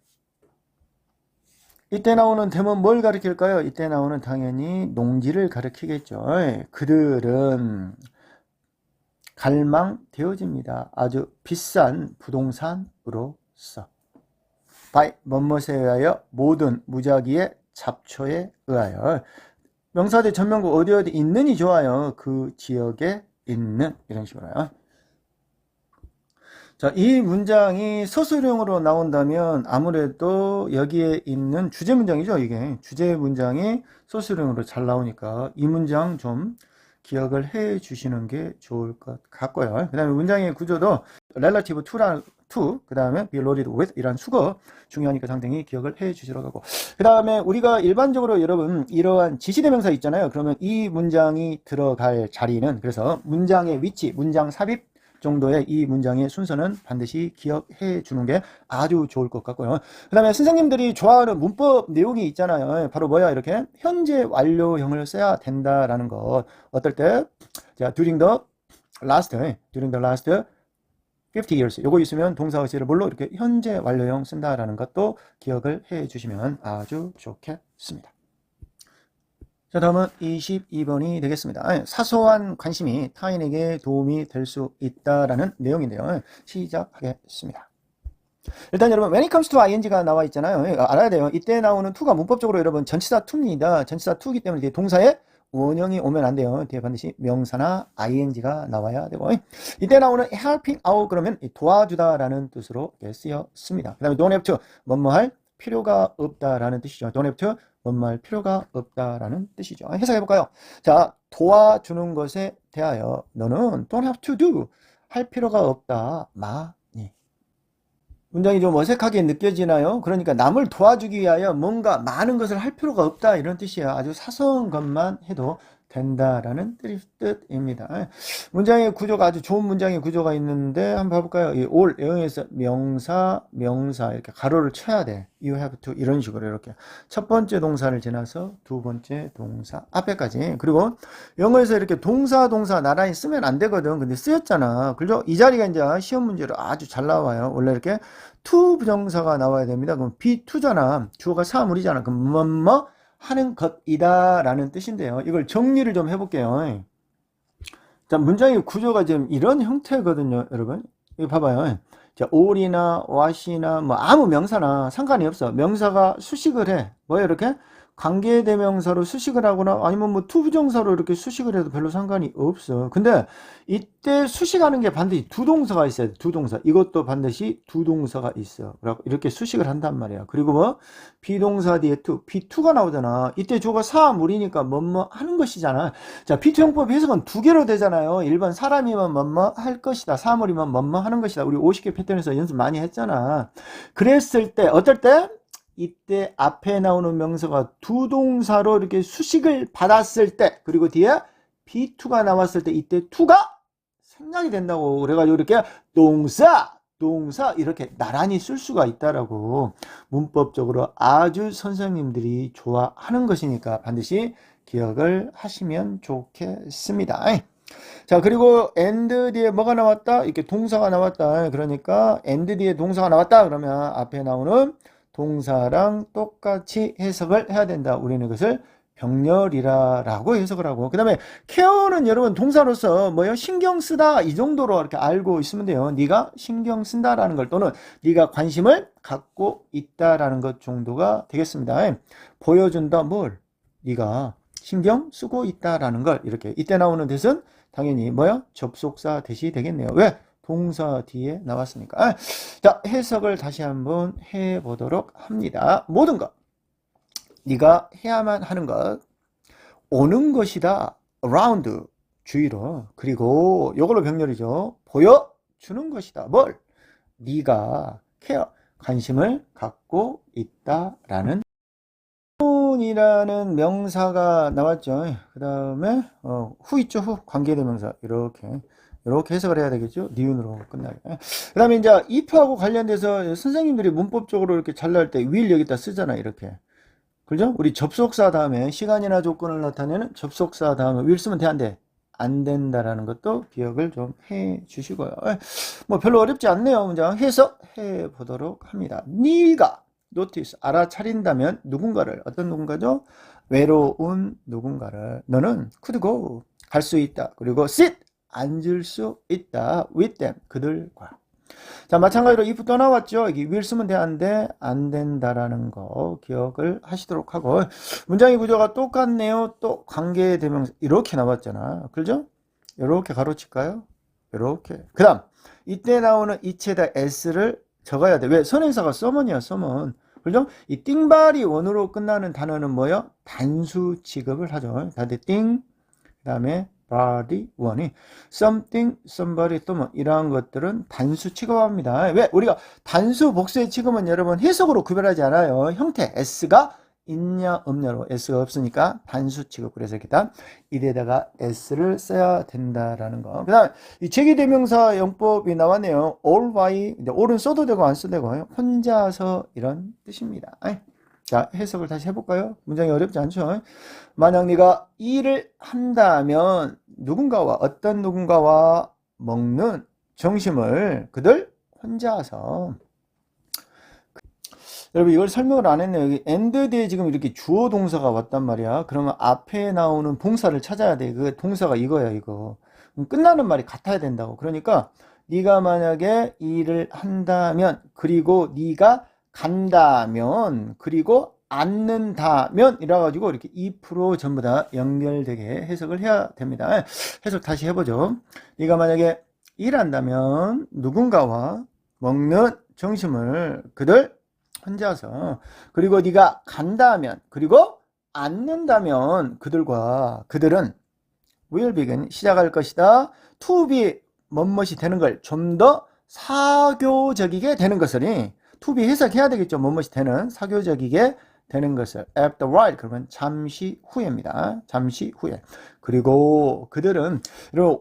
이때 나오는 대문 뭘 가리킬까요? 이때 나오는 당연히 농지를 가리키겠죠. 그들은 갈망되어집니다. 아주 비싼 부동산으로서. by 뭐뭐에 의하여 모든 무작위의 잡초에 의하여. 명사대 전명구 어디 있는이 좋아요. 그 지역에 있는 이런 식으로요. 자, 이 문장이 서술형으로 나온다면 아무래도 여기에 있는 주제 문장이죠. 이게 주제 문장이 서술형으로 잘 나오니까 이 문장 좀 기억을 해 주시는 게 좋을 것 같고요. 그 다음에 문장의 구조도 relative to, 그 다음에 be loaded with 이란 수거 중요하니까 상당히 기억을 해 주시라고 하고, 그 다음에 우리가 일반적으로 여러분 이러한 지시대명사 있잖아요. 그러면 이 문장이 들어갈 자리는, 그래서 문장의 위치, 문장 삽입 정도의 이 문장의 순서는 반드시 기억해 주는 게 아주 좋을 것 같고요. 그 다음에 선생님들이 좋아하는 문법 내용이 있잖아요. 바로 뭐야? 이렇게 현재 완료형을 써야 된다라는 것. 어떨 때? 자, during the last 50 years. 요거 있으면 동사의식을 뭘로 이렇게 현재 완료형 쓴다라는 것도 기억을 해 주시면 아주 좋겠습니다. 자, 다음은 22번이 되겠습니다. 사소한 관심이 타인에게 도움이 될 수 있다라는 내용인데요. 시작하겠습니다. 일단 여러분, when it comes to ing가 나와 있잖아요. 알아야 돼요. 이때 나오는 to가 문법적으로 여러분 전치사 to입니다. 전치사 to이기 때문에 뒤에 동사에 원형이 오면 안 돼요. 뒤에 반드시 명사나 ing가 나와야 되고, 이때 나오는 helping out 그러면 도와주다라는 뜻으로 쓰였습니다. 그 다음에 don't have to 뭐뭐 할 필요가 없다라는 뜻이죠. don't have to 뭐뭐 할 필요가 없다라는 뜻이죠. 해석해볼까요? 자, 도와주는 것에 대하여 너는 don't have to do 할 필요가 없다. 문장이 좀 어색하게 느껴지나요? 그러니까 남을 도와주기 위하여 뭔가 많은 것을 할 필요가 없다 이런 뜻이에요. 아주 사소한 것만 해도 된다라는 뜻입니다. 문장의 구조가 아주 좋은 문장의 구조가 있는데 한번 봐볼까요? 이 all 영어에서 명사 이렇게 가로를 쳐야 돼. You have to 이런 식으로 이렇게 첫 번째 동사를 지나서 두 번째 동사 앞에까지. 그리고 영어에서 이렇게 동사 나란히 쓰면 안 되거든. 근데 쓰였잖아. 그죠? 이 자리가 이제 시험 문제로 아주 잘 나와요. 원래 이렇게 to 부정사가 나와야 됩니다. 그럼 be to잖아. 주어가 사물이잖아. 그럼 뭐 하는 것이다 라는 뜻인데요. 이걸 정리를 좀 해볼게요. 자, 문장의 구조가 지금 이런 형태거든요, 여러분. 이거 봐봐요. 자, all이나 what이나 뭐 아무 명사나 상관이 없어. 명사가 수식을 해. 뭐예요, 이렇게? 관계대명사로 수식을 하거나 아니면 뭐 투부정사로 이렇게 수식을 해도 별로 상관이 없어. 근데 이때 수식하는 게 반드시 두 동사가 있어야 돼. 두 동사. 이것도 반드시 두 동사가 있어. 이렇게 수식을 한단 말이야. 그리고 뭐 비동사 뒤에 be2가 나오잖아. 이때 주어가 사물이니까 뭐뭐 하는 것이잖아. 자, be2 형법 해석은 두 개로 되잖아요. 1번 사람이면 뭐뭐 할 것이다. 사물이면 뭐뭐 하는 것이다. 우리 50개 패턴에서 연습 많이 했잖아. 그랬을 때 어떨 때? 이때 앞에 나오는 명사가 두 동사로 이렇게 수식을 받았을 때, 그리고 뒤에 be2가 나왔을 때 이때 to가 생략이 된다고. 그래가지고 이렇게 동사 이렇게 나란히 쓸 수가 있다라고 문법적으로 아주 선생님들이 좋아하는 것이니까 반드시 기억을 하시면 좋겠습니다. 자, 그리고 and 뒤에 뭐가 나왔다? 이렇게 동사가 나왔다. 그러니까 and 뒤에 동사가 나왔다 그러면 앞에 나오는 동사랑 똑같이 해석을 해야 된다. 우리는 그것을 병렬이라고 해석을 하고, 그 다음에 케어는 여러분 동사로서 뭐요? 신경 쓰다 이 정도로 이렇게 알고 있으면 돼요. 네가 신경 쓴다라는 걸 또는 네가 관심을 갖고 있다라는 것 정도가 되겠습니다. 보여준다 뭘? 네가 신경 쓰고 있다라는 걸 이렇게. 이때 나오는 뜻은 당연히 뭐요? 접속사 뜻이 되겠네요. 왜? 동사 뒤에 나왔으니까. 자, 해석을 다시 한번 해보도록 합니다. 모든 것, 네가 해야만 하는 것, 오는 것이다. around, 주위로. 그리고 이걸로 병렬이죠. 보여주는 것이다. 뭘? 네가 care, 관심을 갖고 있다라는 이라는 명사가 나왔죠. 그 다음에 후 있죠. 후 관계대명사 이렇게 해석을 해야 되겠죠. 니은으로 끝나게. 그 다음에 이제 if하고 관련돼서 선생님들이 문법적으로 이렇게 잘 나올 때 will 여기다 쓰잖아. 이렇게. 그죠? 우리 접속사 다음에 시간이나 조건을 나타내는 접속사 다음에 will 쓰면 돼, 안 돼? 안 된다라는 것도 기억을 좀 해 주시고요. 뭐 별로 어렵지 않네요. 문장 해석해 보도록 합니다. 네가 notice, 알아차린다면 누군가를, 어떤 누군가죠? 외로운 누군가를 너는 could go, 갈 수 있다. 그리고 sit, 앉을 수 있다. with them, 그들과. 자, 마찬가지로 if 또 나왔죠. 여기 will 쓰면 돼, 안 돼? 안 된다라는 거 기억을 하시도록 하고, 문장의 구조가 똑같네요. 또 관계대명사 이렇게 나왔잖아. 그죠? 이렇게 가로칠까요? 이렇게. 그 다음 이때 나오는 이체에다 s를 적어야 돼. 왜? 선행사가 someone이야, someone. 그죠? 이 띵발이 원으로 끝나는 단어는 뭐요? 단수 취급을 하죠. 다들 띵, 그 다음에 body, 원이 something, somebody, 또 뭐 이러한 것들은 단수 취급합니다. 왜? 우리가 단수 복수의 취급은 여러분 해석으로 구별하지 않아요. 형태 s가 있냐 없냐로. s가 없으니까 단수 취급. 그래서 이렇게 다 이래다가 s를 써야 된다라는 거. 그 다음 이 제기대명사 용법이 나왔네요. all by, all은 써도 되고 안 써도 되고 혼자서 이런 뜻입니다. 자, 해석을 다시 해볼까요? 문장이 어렵지 않죠? 만약 네가 일을 한다면 누군가와, 어떤 누군가와 먹는 점심을 그들 혼자서. 여러분 이걸 설명을 안 했네요. 여기 and 뒤에 지금 이렇게 주어 동사가 왔단 말이야. 그러면 앞에 나오는 동사를 찾아야 돼. 그 동사가 이거야, 이거. 끝나는 말이 같아야 된다고. 그러니까 네가 만약에 일을 한다면, 그리고 네가 간다면, 그리고 않는다면 이라 가지고 이렇게 2% 전부 다 연결되게 해석을 해야 됩니다. 해석 다시 해보죠. 네가 만약에 일한다면 누군가와 먹는 점심을 그들 혼자서, 그리고 네가 간다면, 그리고 않는다면 그들은 will begin 시작할 것이다. to be 뭐뭇이 되는 걸 좀 더 사교적이게 되는 것을 to be 해석해야 되겠죠. 뭐뭇이 되는 사교적이게 되는 것을 after while 그러면 잠시 후에입니다. 잠시 후에. 그리고 그들은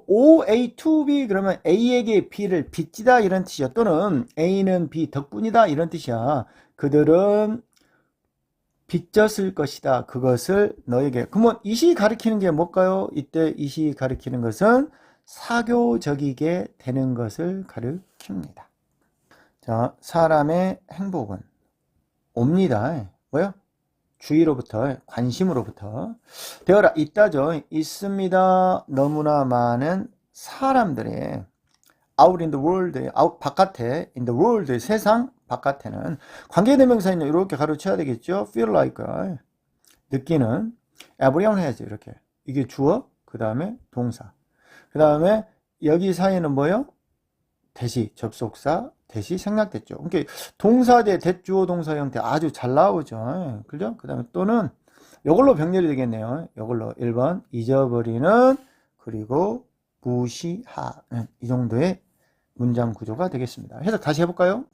OA to B 그러면 A에게 B를 빚지다 이런 뜻이야. 또는 A는 B 덕분이다 이런 뜻이야. 그들은 빚졌을 것이다. 그것을 너에게. 그러면 이시 가리키는 게 뭘까요? 이때 이시 가리키는 것은 사교적이게 되는 것을 가리킵니다. 자, 사람의 행복은 옵니다. 뭐요? 주의로부터, 관심으로부터 되어라. 있다죠. 있습니다. 너무나 많은 사람들이 out in the world, out 바깥에, in the world, 세상 바깥에는 관계대명사는 이렇게 가로쳐야 되겠죠. feel like, 느끼는, everyone has, 이렇게. 이게 주어, 그 다음에 동사. 그 다음에 여기 사이에는 뭐요? 대시, 접속사, 대시 생략됐죠. 그러니까 동사 대 대주어 동사 형태 아주 잘 나오죠. 그죠? 그 다음에 또는 이걸로 병렬이 되겠네요. 이걸로 1번 잊어버리는, 그리고 무시하는, 이 정도의 문장 구조가 되겠습니다. 해석 다시 해볼까요?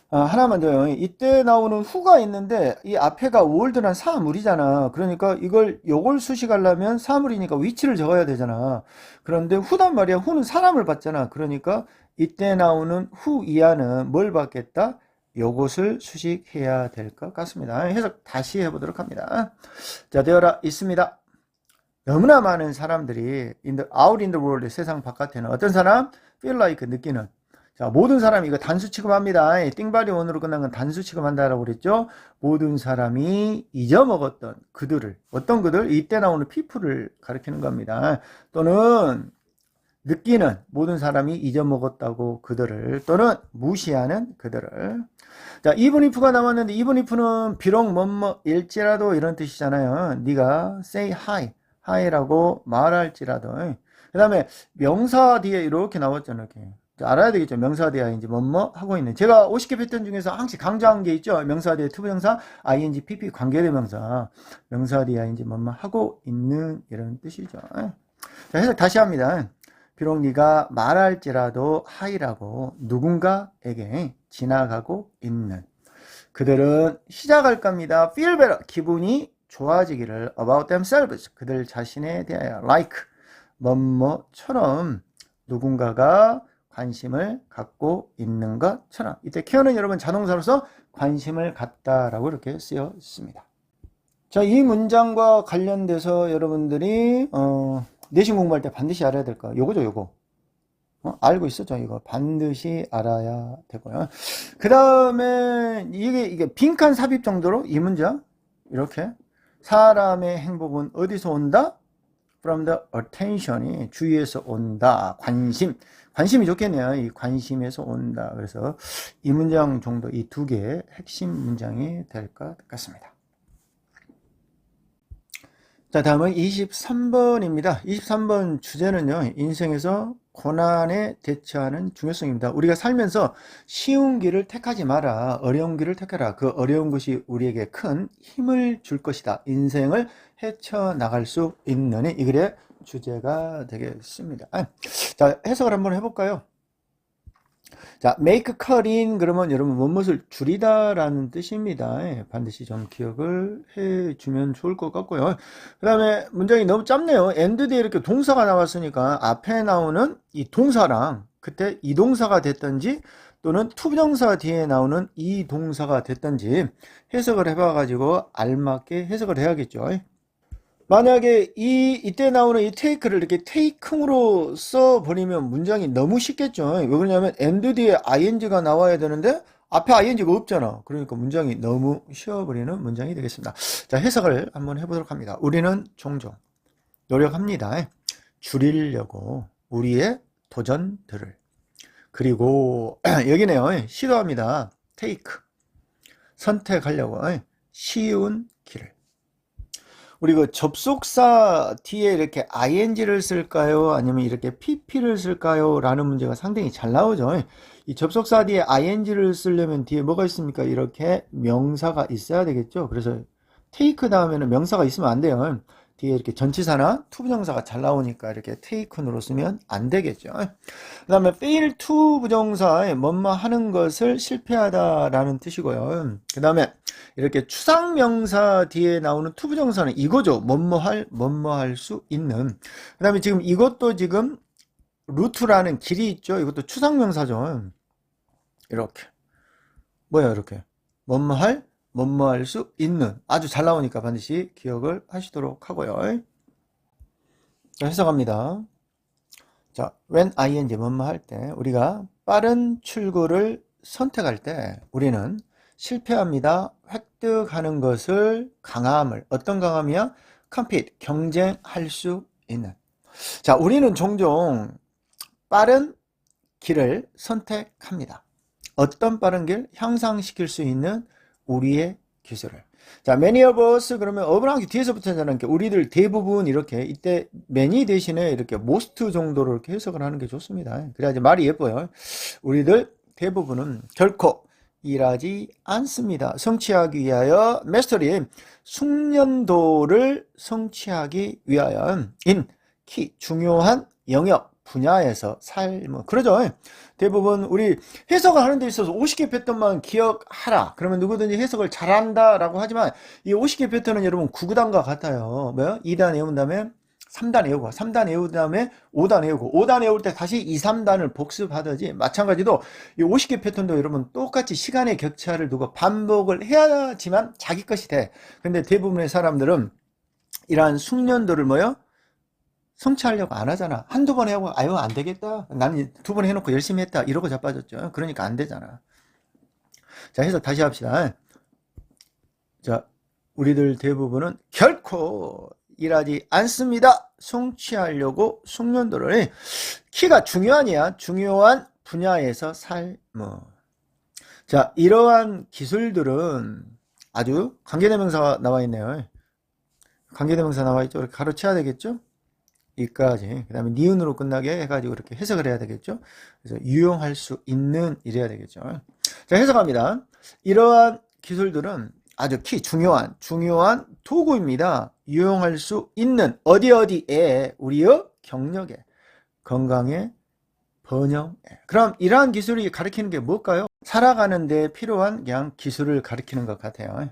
하나만 더요. 이때 나오는 후가 있는데 이 앞에가 월드란 사물이잖아. 그러니까 요걸 수식하려면 사물이니까 위치를 적어야 되잖아. 그런데 후단 말이야. 후는 사람을 받잖아. 그러니까 이때 나오는 후 이하는 뭘 받겠다? 요것을 수식해야 될 것 같습니다. 해석 다시 해보도록 합니다. 자, 되어라. 있습니다. 너무나 많은 사람들이 out in the world, 세상 바깥에는 어떤 사람? feel like, 느끼는. 자, 모든 사람이, 이거 단수 취급합니다. 띵바리 원으로 끝난 건 단수 취급한다라고 그랬죠. 모든 사람이 잊어먹었던 그들을, 어떤 그들? 이때 나오는 people을 가리키는 겁니다. 또는 느끼는, 모든 사람이 잊어먹었다고 그들을, 또는 무시하는 그들을. 자, even if가 나왔는데 even if는 비록 뭐뭐일지라도 이런 뜻이잖아요. 네가 say hi라고 말할지라도. 그 다음에 명사 뒤에 이렇게 나왔잖아요. 이렇게. 알아야 되겠죠. 명사 뒤에 이제 뭐뭐 하고 있는. 제가 50개 패턴 중에서 항상 강조한 게 있죠. 명사 뒤에 투부정사, ing, pp 관계대명사. 명사 뒤에 이제 뭐뭐 하고 있는 이런 뜻이죠. 자, 해석 다시 합니다. 비록 네가 말할지라도 하이라고 누군가에게 지나가고 있는 그들은 시작할 겁니다. feel better, 기분이 좋아지기를 about themselves, 그들 자신에 대하여 like, 뭐뭐처럼 누군가가 관심을 갖고 있는 것처럼. 이때 care는 여러분 자동사로서 관심을 갖다라고 이렇게 쓰여 있습니다. 자, 이 문장과 관련돼서 여러분들이 내신 공부할 때 반드시 알아야 될 거 요거죠. 요거 알고 있었죠. 이거 반드시 알아야 되고요. 그 다음에 이게 빈칸 삽입 정도로 이 문장 이렇게 사람의 행복은 어디서 온다? from the attention이 주위에서 온다. 관심이 좋겠네요. 이 관심에서 온다. 그래서 이 문장 정도, 이 두 개의 핵심 문장이 될 것 같습니다. 자, 다음은 23번입니다. 23번 주제는요, 인생에서 고난에 대처하는 중요성입니다. 우리가 살면서 쉬운 길을 택하지 마라. 어려운 길을 택하라. 그 어려운 것이 우리에게 큰 힘을 줄 것이다. 인생을 헤쳐나갈 수 있는 이 글의 주제가 되겠습니다. 자, 해석을 한번 해볼까요? 자, make cut in 그러면 여러분 무엇을 줄이다 라는 뜻입니다. 반드시 좀 기억을 해주면 좋을 것 같고요. 그 다음에 문장이 너무 짧네요. and 뒤에 이렇게 동사가 나왔으니까 앞에 나오는 이 동사랑 그때 이 동사가 됐든지 또는 투부정사 뒤에 나오는 이 동사가 됐든지 해석을 해봐가지고 알맞게 해석을 해야겠죠. 만약에 이때 나오는 이 take를 이렇게 take으로 써버리면 문장이 너무 쉽겠죠. 왜 그러냐면 and 뒤에 ing가 나와야 되는데 앞에 ing가 없잖아. 그러니까 문장이 너무 쉬워버리는 문장이 되겠습니다. 자, 해석을 한번 해보도록 합니다. 우리는 종종 노력합니다. 줄이려고 우리의 도전들을. 그리고 여기네요. 시도합니다. take. 선택하려고 쉬운 길을. 우리 그 접속사 뒤에 이렇게 ing를 쓸까요? 아니면 이렇게 pp를 쓸까요? 라는 문제가 상당히 잘 나오죠. 이 접속사 뒤에 ing를 쓰려면 뒤에 뭐가 있습니까? 이렇게 명사가 있어야 되겠죠. 그래서 take 다음에는 명사가 있으면 안 돼요. 뒤에 이렇게 전치사나 투부정사가 잘 나오니까 이렇게 taken으로 쓰면 안 되겠죠. 그 다음에 fail to 부정사에 뭐뭐 하는 것을 실패하다 라는 뜻이고요. 그 다음에 이렇게 추상명사 뒤에 나오는 투부정사는 이거죠. 뭐뭐 할 수 있는. 그 다음에 지금 이것도 지금 루트라는 길이 있죠. 이것도 추상명사죠. 이렇게. 뭐야, 이렇게. 뭐뭐 할 수 있는. 아주 잘 나오니까 반드시 기억을 하시도록 하고요. 자, 해석합니다. 자, when ing 뭐뭐 할 때, 우리가 빠른 출구를 선택할 때 우리는 실패합니다. 획득하는 것을 강함을. 어떤 강함이야? compete, 경쟁할 수 있는. 자, 우리는 종종 빠른 길을 선택합니다. 어떤 빠른 길? 향상시킬 수 있는 우리의 기술을. 자, many of us 그러면 어브랑 뒤에서부터 하는 게 우리들 대부분 이렇게 이때 many 대신에 이렇게 most 정도로 이렇게 해석을 하는 게 좋습니다. 그래야지 말이 예뻐요. 우리들 대부분은 결코 일하지 않습니다. 성취하기 위하여 마스터리 숙련도를 성취하기 위하여 키 중요한 영역 분야에서 삶 그러죠. 대부분 우리 해석을 하는 데 있어서 50개 패턴만 기억하라 그러면 누구든지 해석을 잘한다 라고 하지만 이 50개 패턴은 여러분 9구단과 같아요. 뭐요? 2단 외운 다음에 3단 외우고 3단 외운 다음에 5단 외우고 5단 외울 때 다시 2, 3단을 복습하듯이 마찬가지로 이 50개 패턴도 여러분 똑같이 시간의 격차를 두고 반복을 해야지만 자기 것이 돼. 근데 대부분의 사람들은 이러한 숙련도를 뭐요? 성취하려고 안 하잖아. 한두 번 해보고 아유 안 되겠다. 나는 두 번 해놓고 열심히 했다. 이러고 자빠졌죠. 그러니까 안 되잖아. 자, 해석 다시 합시다. 자, 우리들 대부분은 결코 일하지 않습니다. 성취하려고 숙련도를. 키가 중요하냐? 중요한 분야에서 삶. 자, 이러한 기술들은 아주 관계대명사가 나와 있네요. 관계대명사 나와 있죠. 이렇게 가로쳐야 되겠죠? 이까지. 그 다음에 니은으로 끝나게 해가지고 이렇게 해석을 해야 되겠죠. 그래서 유용할 수 있는 이래야 되겠죠. 자, 해석합니다. 이러한 기술들은 아주 중요한 도구입니다. 유용할 수 있는 어디에 우리의 경력에, 건강에, 번영에. 그럼 이러한 기술이 가리키는 게 뭘까요? 살아가는 데 필요한 그냥 기술을 가리키는 것 같아요.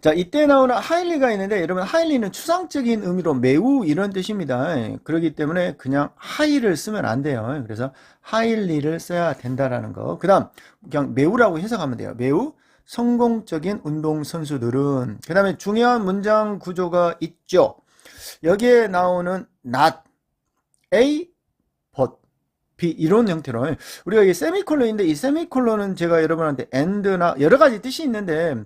자, 이때 나오는 하일리가 있는데 여러분 하일리는 추상적인 의미로 매우 이런 뜻입니다. 그렇기 때문에 그냥 하이를 쓰면 안 돼요. 그래서 하일리를 써야 된다라는 거. 그 다음 그냥 매우라고 해석하면 돼요. 매우 성공적인 운동선수들은. 그 다음에 중요한 문장 구조가 있죠. 여기에 나오는 not A but B 이런 형태로 우리가 이게 세미콜론인데 이 세미콜론은 제가 여러분한테 and나 여러 가지 뜻이 있는데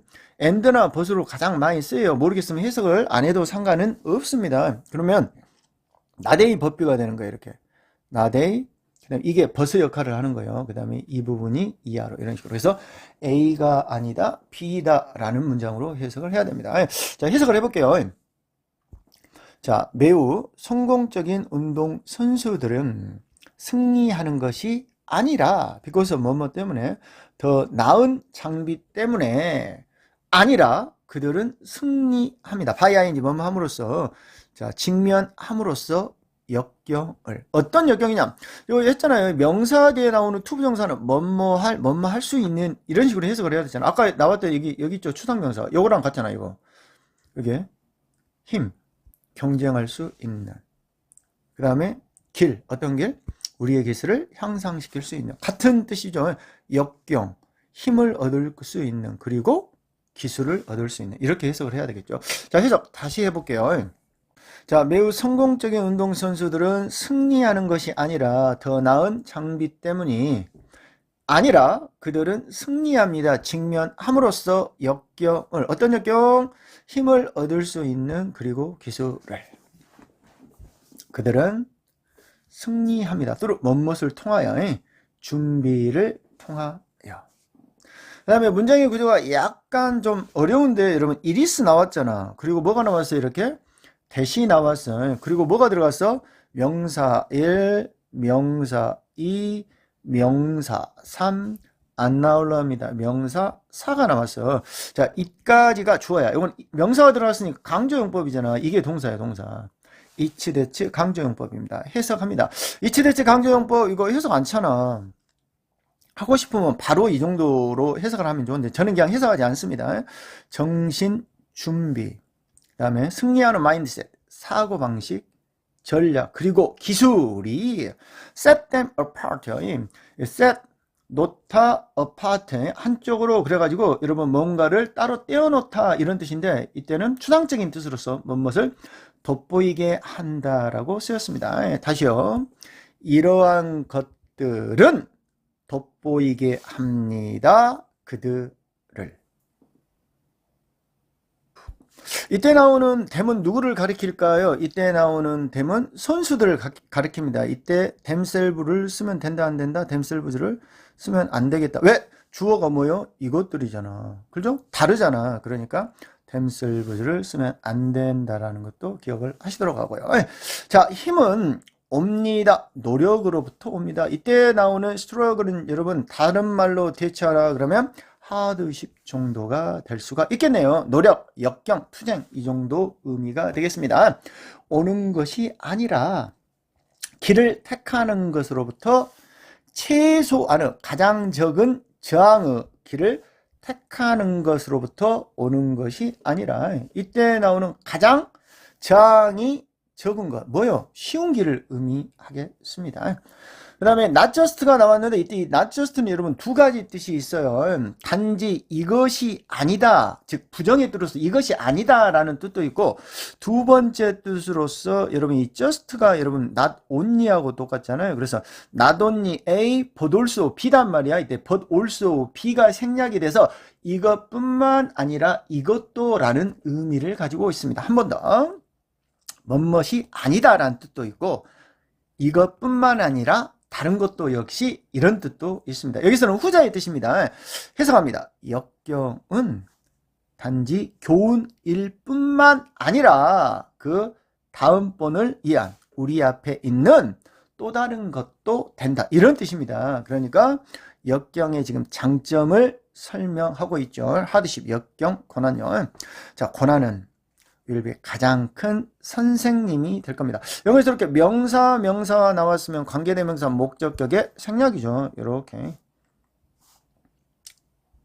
and나 but으로 가장 많이 쓰여요. 모르겠으면 해석을 안 해도 상관은 없습니다. 그러면 not A but B가 되는 거예요. 이렇게 not A 그다음에 이게 but 역할을 하는 거예요. 그 다음에 이 부분이 이하로 이런 식으로 해서 A가 아니다 B다 라는 문장으로 해석을 해야 됩니다. 자, 해석을 해볼게요. 자, 매우 성공적인 운동 선수들은 승리하는 것이 아니라 because 뭐뭐 때문에 더 나은 장비 때문에 아니라 그들은 승리합니다. by ing 뭐뭐 함으로써 자 직면함으로써 역경을 어떤 역경이냐 이거 했잖아요. 명사 뒤에 나오는 투부정사는 뭐뭐 할 수 있는 이런 식으로 해석을 해야 되잖아. 아까 나왔던 여기 있죠. 추상명사 요거랑 같잖아. 이거 이게 힘 경쟁할 수 있는 그 다음에 길 어떤 길 우리의 기술을 향상시킬 수 있는 같은 뜻이죠. 역경, 힘을 얻을 수 있는 그리고 기술을 얻을 수 있는 이렇게 해석을 해야 되겠죠. 자, 해석 다시 해볼게요. 자, 매우 성공적인 운동선수들은 승리하는 것이 아니라 더 나은 장비 때문이 아니라 그들은 승리합니다. 직면함으로써 역경을, 어떤 역경? 힘을 얻을 수 있는 그리고 기술을. 그들은 승리합니다. 또는 무엇을 통하여? 준비를 통하여. 그 다음에 문장의 구조가 약간 좀 어려운데 여러분 이리스 나왔잖아. 그리고 뭐가 나왔어요? 이렇게 대시 나왔어요. 그리고 뭐가 들어갔어? 명사 1, 명사 2, 명사 3 안 나올랍니다. 명사 4가 나왔어. 자, 이까지가 주어야. 이건 명사가 들어갔으니까 강조용법이잖아. 이게 동사야, 동사. 이치대치 강조용법입니다. 해석합니다. 이치대치 강조용법 이거 해석 안 차나. 하고 싶으면 바로 이 정도로 해석을 하면 좋은데 저는 그냥 해석하지 않습니다. 정신 준비, 그 다음에 승리하는 마인드셋, 사고방식, 전략, 그리고 기술이 set them apart. set, 놓다, apart 한쪽으로 그래가지고 여러분 뭔가를 따로 떼어놓다 이런 뜻인데 이때는 추상적인 뜻으로서 무엇을 돋보이게 한다라고 쓰였습니다. 다시요. 이러한 것들은 돋보이게 합니다. 그들을. 이때 나오는 댐은 누구를 가리킬까요? 이때 나오는 댐은 선수들을 가리킵니다. 이때 themselves를 쓰면 된다 안 된다? themselves를 쓰면 안 되겠다. 왜? 주어가 뭐요? 이것들이잖아. 그죠? 다르잖아. 그러니까 themselves를 쓰면 안 된다라는 것도 기억을 하시도록 하고요. 자, 힘은 옵니다. 노력으로부터 옵니다. 이때 나오는 struggle은 여러분 다른 말로 대체하라 그러면 hardship 정도가 될 수가 있겠네요. 노력, 역경, 투쟁 이 정도 의미가 되겠습니다. 오는 것이 아니라 길을 택하는 것으로부터 최소한의 가장 적은 저항의 길을 택하는 것으로부터 오는 것이 아니라 이때 나오는 가장 저항이 적은 것, 뭐요? 쉬운 길을 의미하겠습니다. 그 다음에 not just가 나왔는데 이때 이 not just는 여러분 두 가지 뜻이 있어요. 단지 이것이 아니다, 즉 부정의 뜻으로서 이것이 아니다 라는 뜻도 있고 두 번째 뜻으로서 여러분 이 just가 여러분 not only하고 똑같잖아요. 그래서 not only A but also B단 말이야. 이때 but also B가 생략이 돼서 이것뿐만 아니라 이것도 라는 의미를 가지고 있습니다. 한 번 더. 뭐뭇이 아니다 라는 뜻도 있고 이것뿐만 아니라 다른 것도 역시 이런 뜻도 있습니다. 여기서는 후자의 뜻입니다. 해석합니다. 역경은 단지 교훈일 뿐만 아니라 그 다음번을 위한 우리 앞에 있는 또 다른 것도 된다 이런 뜻입니다. 그러니까 역경의 지금 장점을 설명하고 있죠. 하드십, 역경, 고난요. 자, 고난은 가장 큰 선생님이 될 겁니다. 여기서 이렇게 명사가 나왔으면 관계대명사 목적격의 생략이죠. 이렇게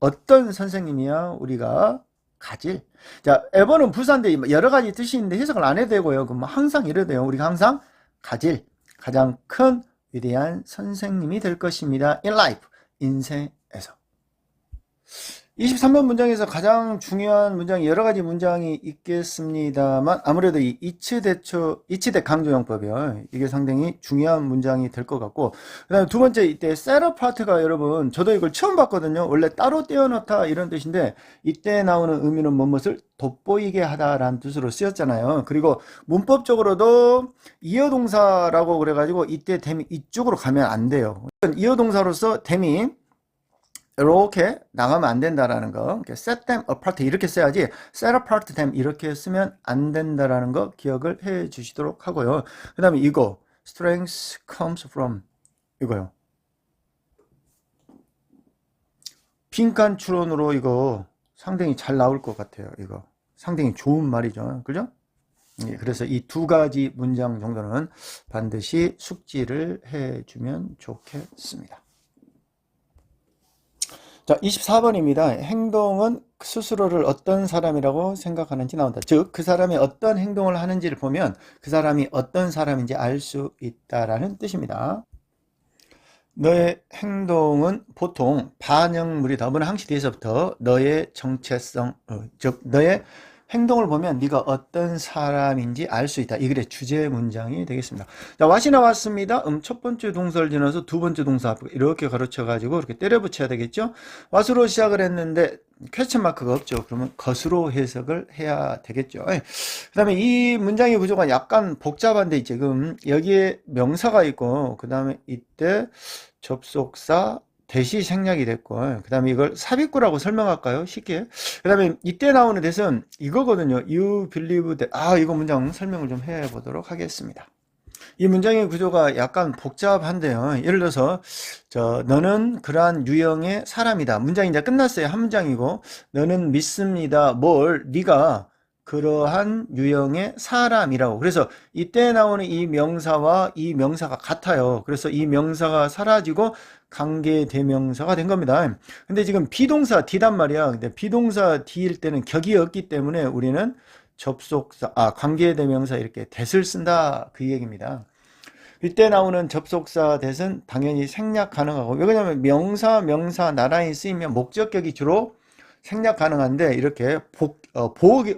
어떤 선생님이야 우리가 가질. 자, 에버는 부사인데 여러 가지 뜻이 있는데 해석을 안 해도 되고요. 그럼 항상 이래도 돼요. 우리가 항상 가질 가장 큰 위대한 선생님이 될 것입니다. In life, 인생에서. 23번 문장에서 가장 중요한 문장이 여러 가지 문장이 있겠습니다만 아무래도 이 이치대 강조용법이요. 이게 상당히 중요한 문장이 될 것 같고 그 다음에 두 번째 이때 set apart가 여러분 저도 이걸 처음 봤거든요. 원래 따로 떼어놓다 이런 뜻인데 이때 나오는 의미는 무엇을 돋보이게 하다라는 뜻으로 쓰였잖아요. 그리고 문법적으로도 이어동사라고 그래가지고 이때 댐이 이쪽으로 가면 안 돼요. 이어동사로서 댐이 이렇게 나가면 안 된다라는 거. set them apart 이렇게 써야지 set apart them 이렇게 쓰면 안 된다라는 거 기억을 해 주시도록 하고요. 그 다음에 이거 strength comes from 이거요. 빈칸 추론으로 이거 상당히 잘 나올 것 같아요. 이거 상당히 좋은 말이죠. 그죠? 그래서 이 두 가지 문장 정도는 반드시 숙지를 해주면 좋겠습니다. 자, 24번입니다. 행동은 스스로를 어떤 사람이라고 생각하는지 나온다. 즉, 그 사람이 어떤 행동을 하는지를 보면 그 사람이 어떤 사람인지 알 수 있다라는 뜻입니다. 너의 행동은 보통 반영물이다. 어느 항시 뒤에서부터 너의 정체성, 즉 너의 행동을 보면 네가 어떤 사람인지 알 수 있다. 이 글의 주제 문장이 되겠습니다. 자, 왓이 나왔습니다. 첫 번째 동사를 지나서 두 번째 동사 앞에 이렇게 가로쳐가지고 이렇게 때려 붙여야 되겠죠. 왓으로 시작을 했는데 퀘스천 마크가 없죠. 그러면 것으로 해석을 해야 되겠죠. 그 다음에 이 문장의 구조가 약간 복잡한데 지금 여기에 명사가 있고 그 다음에 이때 접속사 대시 생략이 됐고 그 다음에 이걸 삽입구라고 설명할까요? 쉽게. 그 다음에 이때 나오는 대신 이거거든요. You believe that. 이거 문장 설명을 좀 해보도록 하겠습니다. 이 문장의 구조가 약간 복잡한데요. 예를 들어서 너는 그러한 유형의 사람이다. 문장이 이제 끝났어요. 한 문장이고 너는 믿습니다. 네가 그러한 유형의 사람이라고. 그래서 이때 나오는 이 명사와 이 명사가 같아요. 그래서 이 명사가 사라지고 관계대명사가 된 겁니다. 근데 지금 비동사 D단 말이야. 근데 비동사 D일 때는 격이 없기 때문에 우리는 접속사, 관계대명사 이렇게 that을 쓴다. 그 얘기입니다. 이때 나오는 접속사 that은 당연히 생략 가능하고, 왜냐하면 명사 나란히 쓰이면 목적격이 주로 생략 가능한데, 이렇게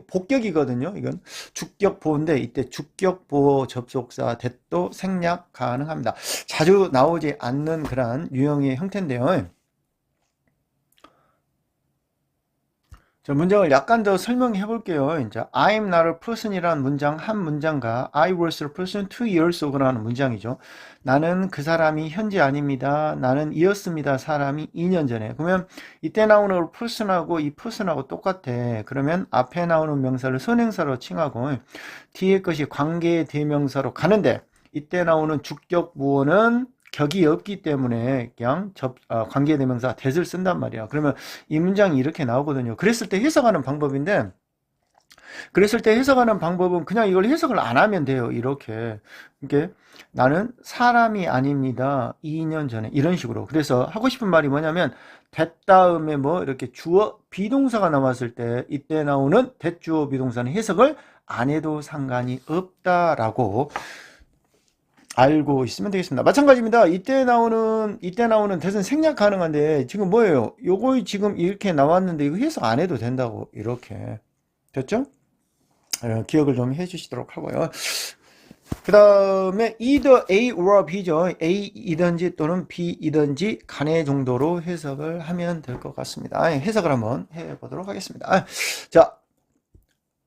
복격이거든요. 이건 주격보호인데, 이때 주격보호 접속사 that도 생략 가능합니다. 자주 나오지 않는 그러한 유형의 형태인데요. 문장을 약간 더 설명해 볼게요. 이제 I'm not a person이라는 문장 한 문장과 I was a person 2 years ago라는 문장이죠. 나는 그 사람이 현재 아닙니다. 나는 이었습니다. 사람이 2년 전에. 그러면 이때 나오는 person하고 이 person하고 똑같아. 그러면 앞에 나오는 명사를 선행사로 칭하고 뒤에 것이 관계 대명사로 가는데 이때 나오는 주격 부호는 격이 없기 때문에 그냥 관계대명사 that을 쓴단 말이야. 그러면 이 문장이 이렇게 나오거든요. 그랬을 때 해석하는 방법인데, 그랬을 때 해석하는 방법은 그냥 이걸 해석을 안 하면 돼요. 이렇게. 나는 사람이 아닙니다. 2년 전에. 이런 식으로. 그래서 하고 싶은 말이 뭐냐면 that 다음에 이렇게 주어 비동사가 나왔을 때 이때 나오는 that 주어 비동사는 해석을 안 해도 상관이 없다라고 알고 있으면 되겠습니다. 마찬가지입니다. 이때 나오는 that은 생략 가능한데 지금 뭐예요? 요거 지금 이렇게 나왔는데 이거 해석 안 해도 된다고 이렇게 됐죠? 기억을 좀 해주시도록 하고요. 그 다음에 either A or B죠. A이든지 또는 B이든지 간의 정도로 해석을 하면 될 것 같습니다. 해석을 한번 해보도록 하겠습니다. 자,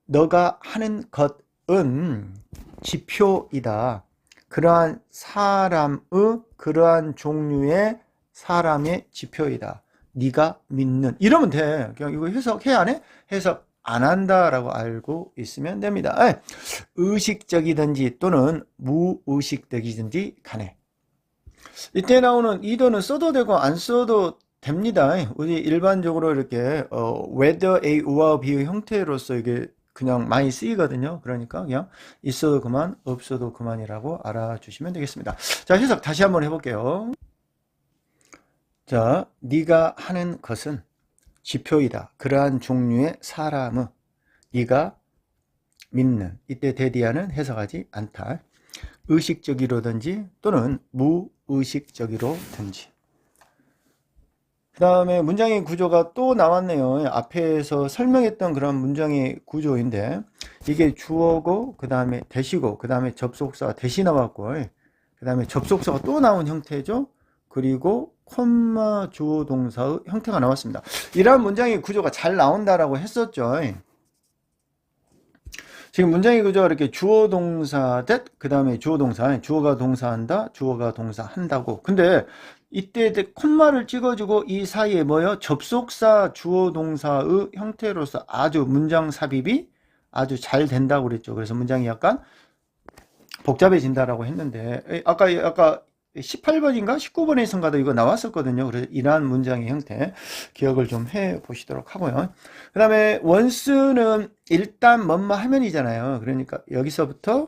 너가 하는 것은 지표이다. 그러한 사람의 그러한 종류의 사람의 지표이다. 네가 믿는. 이러면 돼. 그냥 이거 해석해 안 해? 해석 안 한다라고 알고 있으면 됩니다. 의식적이든지 또는 무의식적이든지 간에. 이때 나오는 either는 써도 되고 안 써도 됩니다. 우리 일반적으로 이렇게 whether A or B의 형태로서 이게 그냥 많이 쓰이거든요. 그러니까 그냥 있어도 그만, 없어도 그만이라고 알아주시면 되겠습니다. 자, 해석 다시 한번 해볼게요. 자, 네가 하는 것은 지표이다. 그러한 종류의 사람의 네가 믿는. 이때 대디하는 해석하지 않다. 의식적이로든지 또는 무의식적이로든지. 그 다음에 문장의 구조가 또 나왔네요. 앞에서 설명했던 그런 문장의 구조인데 이게 주어고 그 다음에 대시고 그 다음에 접속사가 대시 나왔고 그 다음에 접속사가 또 나온 형태죠. 그리고 콤마 주어 동사의 형태가 나왔습니다. 이러한 문장의 구조가 잘 나온다라고 했었죠. 지금 문장의 구조가 이렇게 주어 동사 that 그 다음에 주어 동사 주어가 동사한다 주어가 동사한다고. 근데 이때 콤마를 찍어주고 이 사이에 접속사 주어 동사의 형태로서 아주 문장 삽입이 아주 잘 된다고 그랬죠. 그래서 문장이 약간 복잡해진다라고 했는데 아까 18번인가 19번에선가도 이거 나왔었거든요. 그래서 이러한 문장의 형태 기억을 좀 해보시도록 하고요. 그 다음에 원스는 일단 뭐뭐 하면이잖아요. 그러니까 여기서부터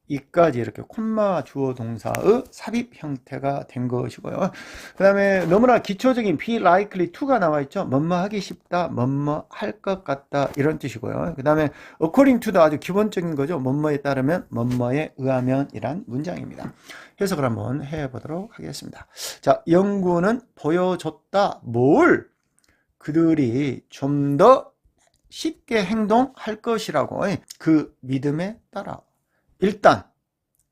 이까지 이렇게 콤마 주어 동사의 삽입 형태가 된 것이고요. 그 다음에 너무나 기초적인 be likely to가 나와 있죠. 뭐뭐 하기 쉽다, 뭐뭐 할 것 같다 이런 뜻이고요. 그 다음에 according to도 아주 기본적인 거죠. 뭐뭐에 따르면, 뭐뭐에 의하면 이란 문장입니다. 해석을 한번 해보도록 하겠습니다. 자, 연구는 보여줬다. 뭘? 그들이 좀 더 쉽게 행동할 것이라고. 그 믿음에 따라 일단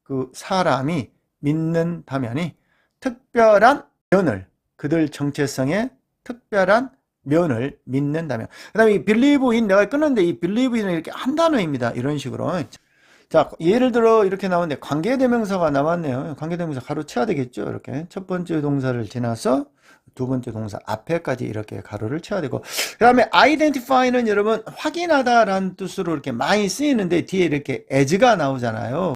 그 사람이 믿는다면이 특별한 면을, 그들 정체성의 특별한 면을 믿는다면. 그 다음에 이 believe in, 내가 끊었는데 이 believe in은 이렇게 한 단어입니다. 이런 식으로. 자, 예를 들어 이렇게 나오는데 관계대명사가 나왔네요. 관계대명사 가로쳐야 되겠죠. 이렇게 첫 번째 동사를 지나서 두 번째 동사 앞에까지 이렇게 가로를 쳐야 되고, 그 다음에 identify는 여러분 확인하다라는 뜻으로 이렇게 많이 쓰이는데 뒤에 이렇게 as가 나오잖아요.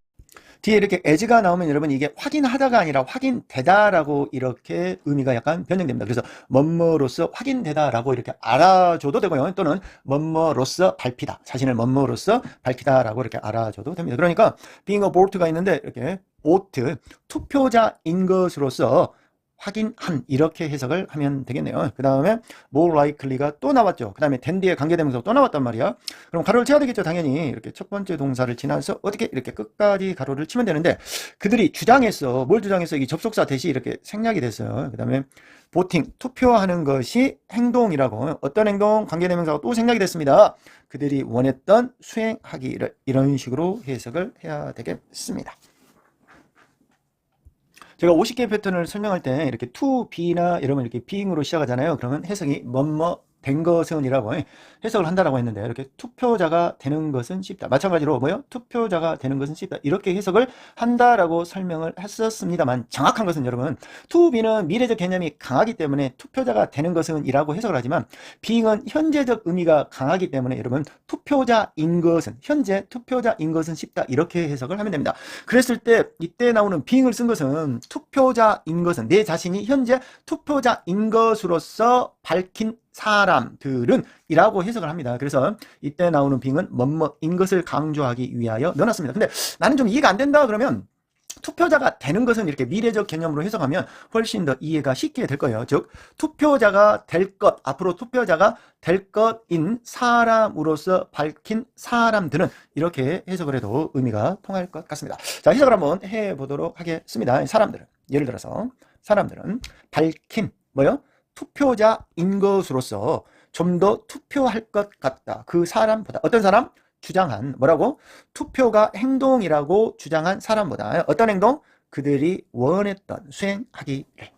뒤에 이렇게 as가 나오면 여러분 이게 확인하다가 아니라 확인되다라고 이렇게 의미가 약간 변형됩니다. 그래서 뭐뭐로서 확인되다라고 이렇게 알아줘도 되고요. 또는 뭐뭐로서 밝히다. 자신을 뭐뭐로서 밝히다라고 이렇게 알아줘도 됩니다. 그러니까 being a voter가 있는데 이렇게 vote, 투표자인 것으로서 확인한, 이렇게 해석을 하면 되겠네요. 그 다음에 more likely가 또 나왔죠. 그 다음에 than 뒤에 관계대명사가 또 나왔단 말이야. 그럼 가로를 쳐야 되겠죠. 당연히 이렇게 첫 번째 동사를 지나서 어떻게 이렇게 끝까지 가로를 치면 되는데, 그들이 주장했어. 뭘 주장했어? 이 접속사 대시 이렇게 생략이 됐어요. 그 다음에 voting, 투표하는 것이 행동이라고. 어떤 행동? 관계대명사가 또 생략이 됐습니다. 그들이 원했던 수행하기를, 이런 식으로 해석을 해야 되겠습니다. 제가 50개 패턴을 설명할 때 이렇게 to be나 이러면 이렇게 being으로 시작하잖아요. 그러면 해석이 뭐뭐 된 것은 이라고 해석을 한다라고 했는데, 이렇게 투표자가 되는 것은 쉽다. 마찬가지로 뭐요? 투표자가 되는 것은 쉽다. 이렇게 해석을 한다라고 설명을 했었습니다만, 정확한 것은 여러분 to be는 미래적 개념이 강하기 때문에 투표자가 되는 것은 이라고 해석을 하지만, being은 현재적 의미가 강하기 때문에 여러분 투표자인 것은, 현재 투표자인 것은 쉽다. 이렇게 해석을 하면 됩니다. 그랬을 때 이때 나오는 being을 쓴 것은 투표자인 것은, 내 자신이 현재 투표자인 것으로서 밝힌 사람들은 이라고 해석을 합니다. 그래서 이때 나오는 being은 뭐뭐인 것을 강조하기 위하여 넣어놨습니다. 근데 나는 좀 이해가 안 된다 그러면 투표자가 되는 것은 이렇게 미래적 개념으로 해석하면 훨씬 더 이해가 쉽게 될 거예요. 즉 투표자가 될 것, 앞으로 투표자가 될 것인 사람으로서 밝힌 사람들은, 이렇게 해석을 해도 의미가 통할 것 같습니다. 자, 해석을 한번 해보도록 하겠습니다. 사람들은, 예를 들어서 사람들은 밝힌 뭐요? 투표자인 것으로서 좀 더 투표할 것 같다. 그 사람보다. 어떤 사람? 주장한 뭐라고? 투표가 행동이라고 주장한 사람보다. 어떤 행동? 그들이 원했던 수행하기를.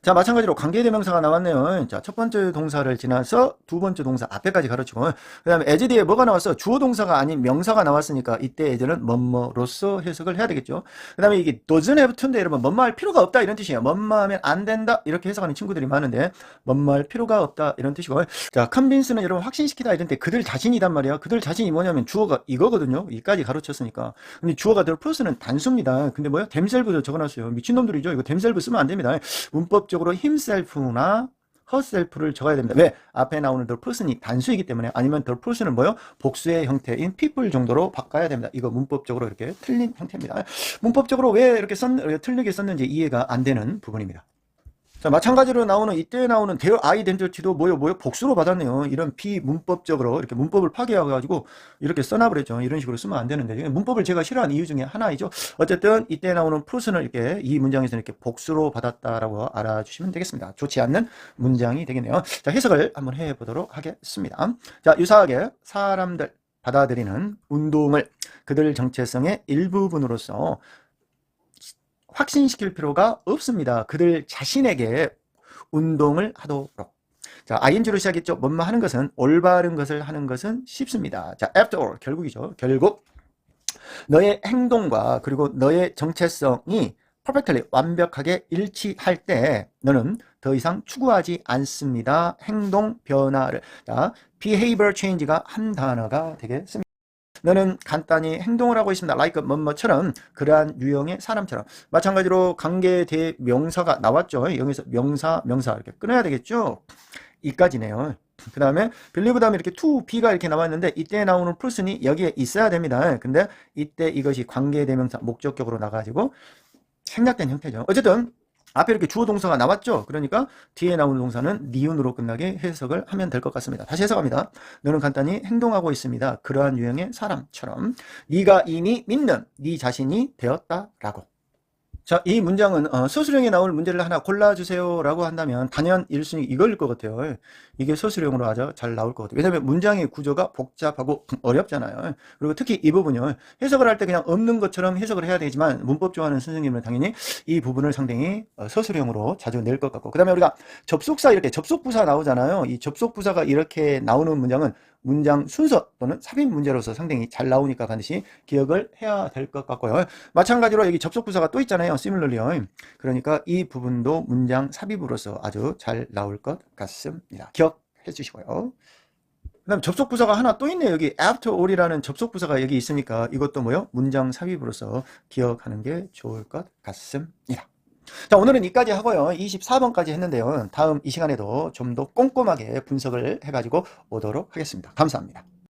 자, 마찬가지로 관계대명사가 나왔네요. 자, 첫 번째 동사를 지나서 두 번째 동사 앞에까지 가르치고, 그 다음에 as 뒤에 뭐가 나왔어? 주어 동사가 아닌 명사가 나왔으니까 이때 as는 뭐뭐로서 해석을 해야 되겠죠. 그 다음에 이게 doesn't have to인데 여러분 뭐뭐 할 필요가 없다 이런 뜻이에요. 뭐뭐 하면 안 된다 이렇게 해석하는 친구들이 많은데, 뭐뭐 할 필요가 없다 이런 뜻이고, 자, convince는 여러분 확신시키다 이런 때 그들 자신이단 말이야. 그들 자신이 뭐냐면 주어가 이거거든요. 이까지 가르쳤으니까. 근데 주어가 their person은 단수입니다. 근데 뭐야? themselves 적어놨어요. 미친놈들이죠. 이거 themselves 쓰면 안 됩니다. 문법 적으로 himself나 herself를 적어야 됩니다. 왜? 앞에 나오는 the person이 단수이기 때문에. 아니면 the person은 뭐요? 복수의 형태인 people 정도로 바꿔야 됩니다. 이거 문법적으로 이렇게 틀린 형태입니다. 문법적으로 왜 이렇게 틀리게 썼는지 이해가 안 되는 부분입니다. 자, 마찬가지로 나오는 이때 나오는 their identity도 뭐요? 복수로 받았네요. 이런 비문법적으로 이렇게 문법을 파괴해가지고 이렇게 써놔버렸죠. 이런 식으로 쓰면 안 되는데, 문법을 제가 싫어하는 이유 중에 하나이죠. 어쨌든 이때 나오는 person을 이렇게 이 문장에서는 이렇게 복수로 받았다라고 알아주시면 되겠습니다. 좋지 않는 문장이 되겠네요. 자, 해석을 한번 해보도록 하겠습니다. 자, 유사하게 사람들 받아들이는 운동을 그들 정체성의 일부분으로서 확신시킬 필요가 없습니다. 그들 자신에게 운동을 하도록. 자, ing로 시작했죠. 뭐뭐 하는 것은, 올바른 것을 하는 것은 쉽습니다. 자, after all, 결국이죠. 결국 너의 행동과 그리고 너의 정체성이 perfectly, 완벽하게 일치할 때 너는 더 이상 추구하지 않습니다. 행동 변화를. 자, behavior change가 한 단어가 되겠습니다. 너는 간단히 행동을 하고 있습니다. like 뭐뭐처럼, 그러한 유형의 사람처럼. 마찬가지로 관계 대명사가 나왔죠. 여기서 명사 이렇게 끊어야 되겠죠. 이까지네요. 그 다음에 believe 다음에 이렇게 to be가 이렇게 나왔는데, 이때 나오는 person이 여기에 있어야 됩니다. 근데 이때 이것이 관계 대명사 목적격으로 나가지고 생략된 형태죠. 어쨌든 앞에 이렇게 주어 동사가 나왔죠. 그러니까 뒤에 나오는 동사는 니은으로 끝나게 해석을 하면 될 것 같습니다. 다시 해석합니다. 너는 간단히 행동하고 있습니다. 그러한 유형의 사람처럼 네가 이미 믿는 네 자신이 되었다라고. 자, 이 문장은 서술형에 나올 문제를 하나 골라주세요라고 한다면 단연 1순위 이걸일 것 같아요. 이게 서술형으로 아주 잘 나올 것 같아요. 왜냐하면 문장의 구조가 복잡하고 어렵잖아요. 그리고 특히 이 부분요. 해석을 할 때 그냥 없는 것처럼 해석을 해야 되지만 문법 좋아하는 선생님은 당연히 이 부분을 상당히 서술형으로 자주 낼 것 같고, 그 다음에 우리가 접속사 이렇게 접속부사 나오잖아요. 이 접속부사가 이렇게 나오는 문장은 문장 순서 또는 삽입 문제로서 상당히 잘 나오니까 반드시 기억을 해야 될 것 같고요. 마찬가지로 여기 접속부사가 또 있잖아요. similarly요. 그러니까 이 부분도 문장 삽입으로서 아주 잘 나올 것 같습니다. 기억해 주시고요. 그 다음 접속부사가 하나 또 있네요. 여기 after all이라는 접속부사가 여기 있으니까 이것도 뭐요? 문장 삽입으로서 기억하는 게 좋을 것 같습니다. 자, 오늘은 여기까지 하고요. 24번까지 했는데요. 다음 이 시간에도 좀 더 꼼꼼하게 분석을 해가지고 오도록 하겠습니다. 감사합니다.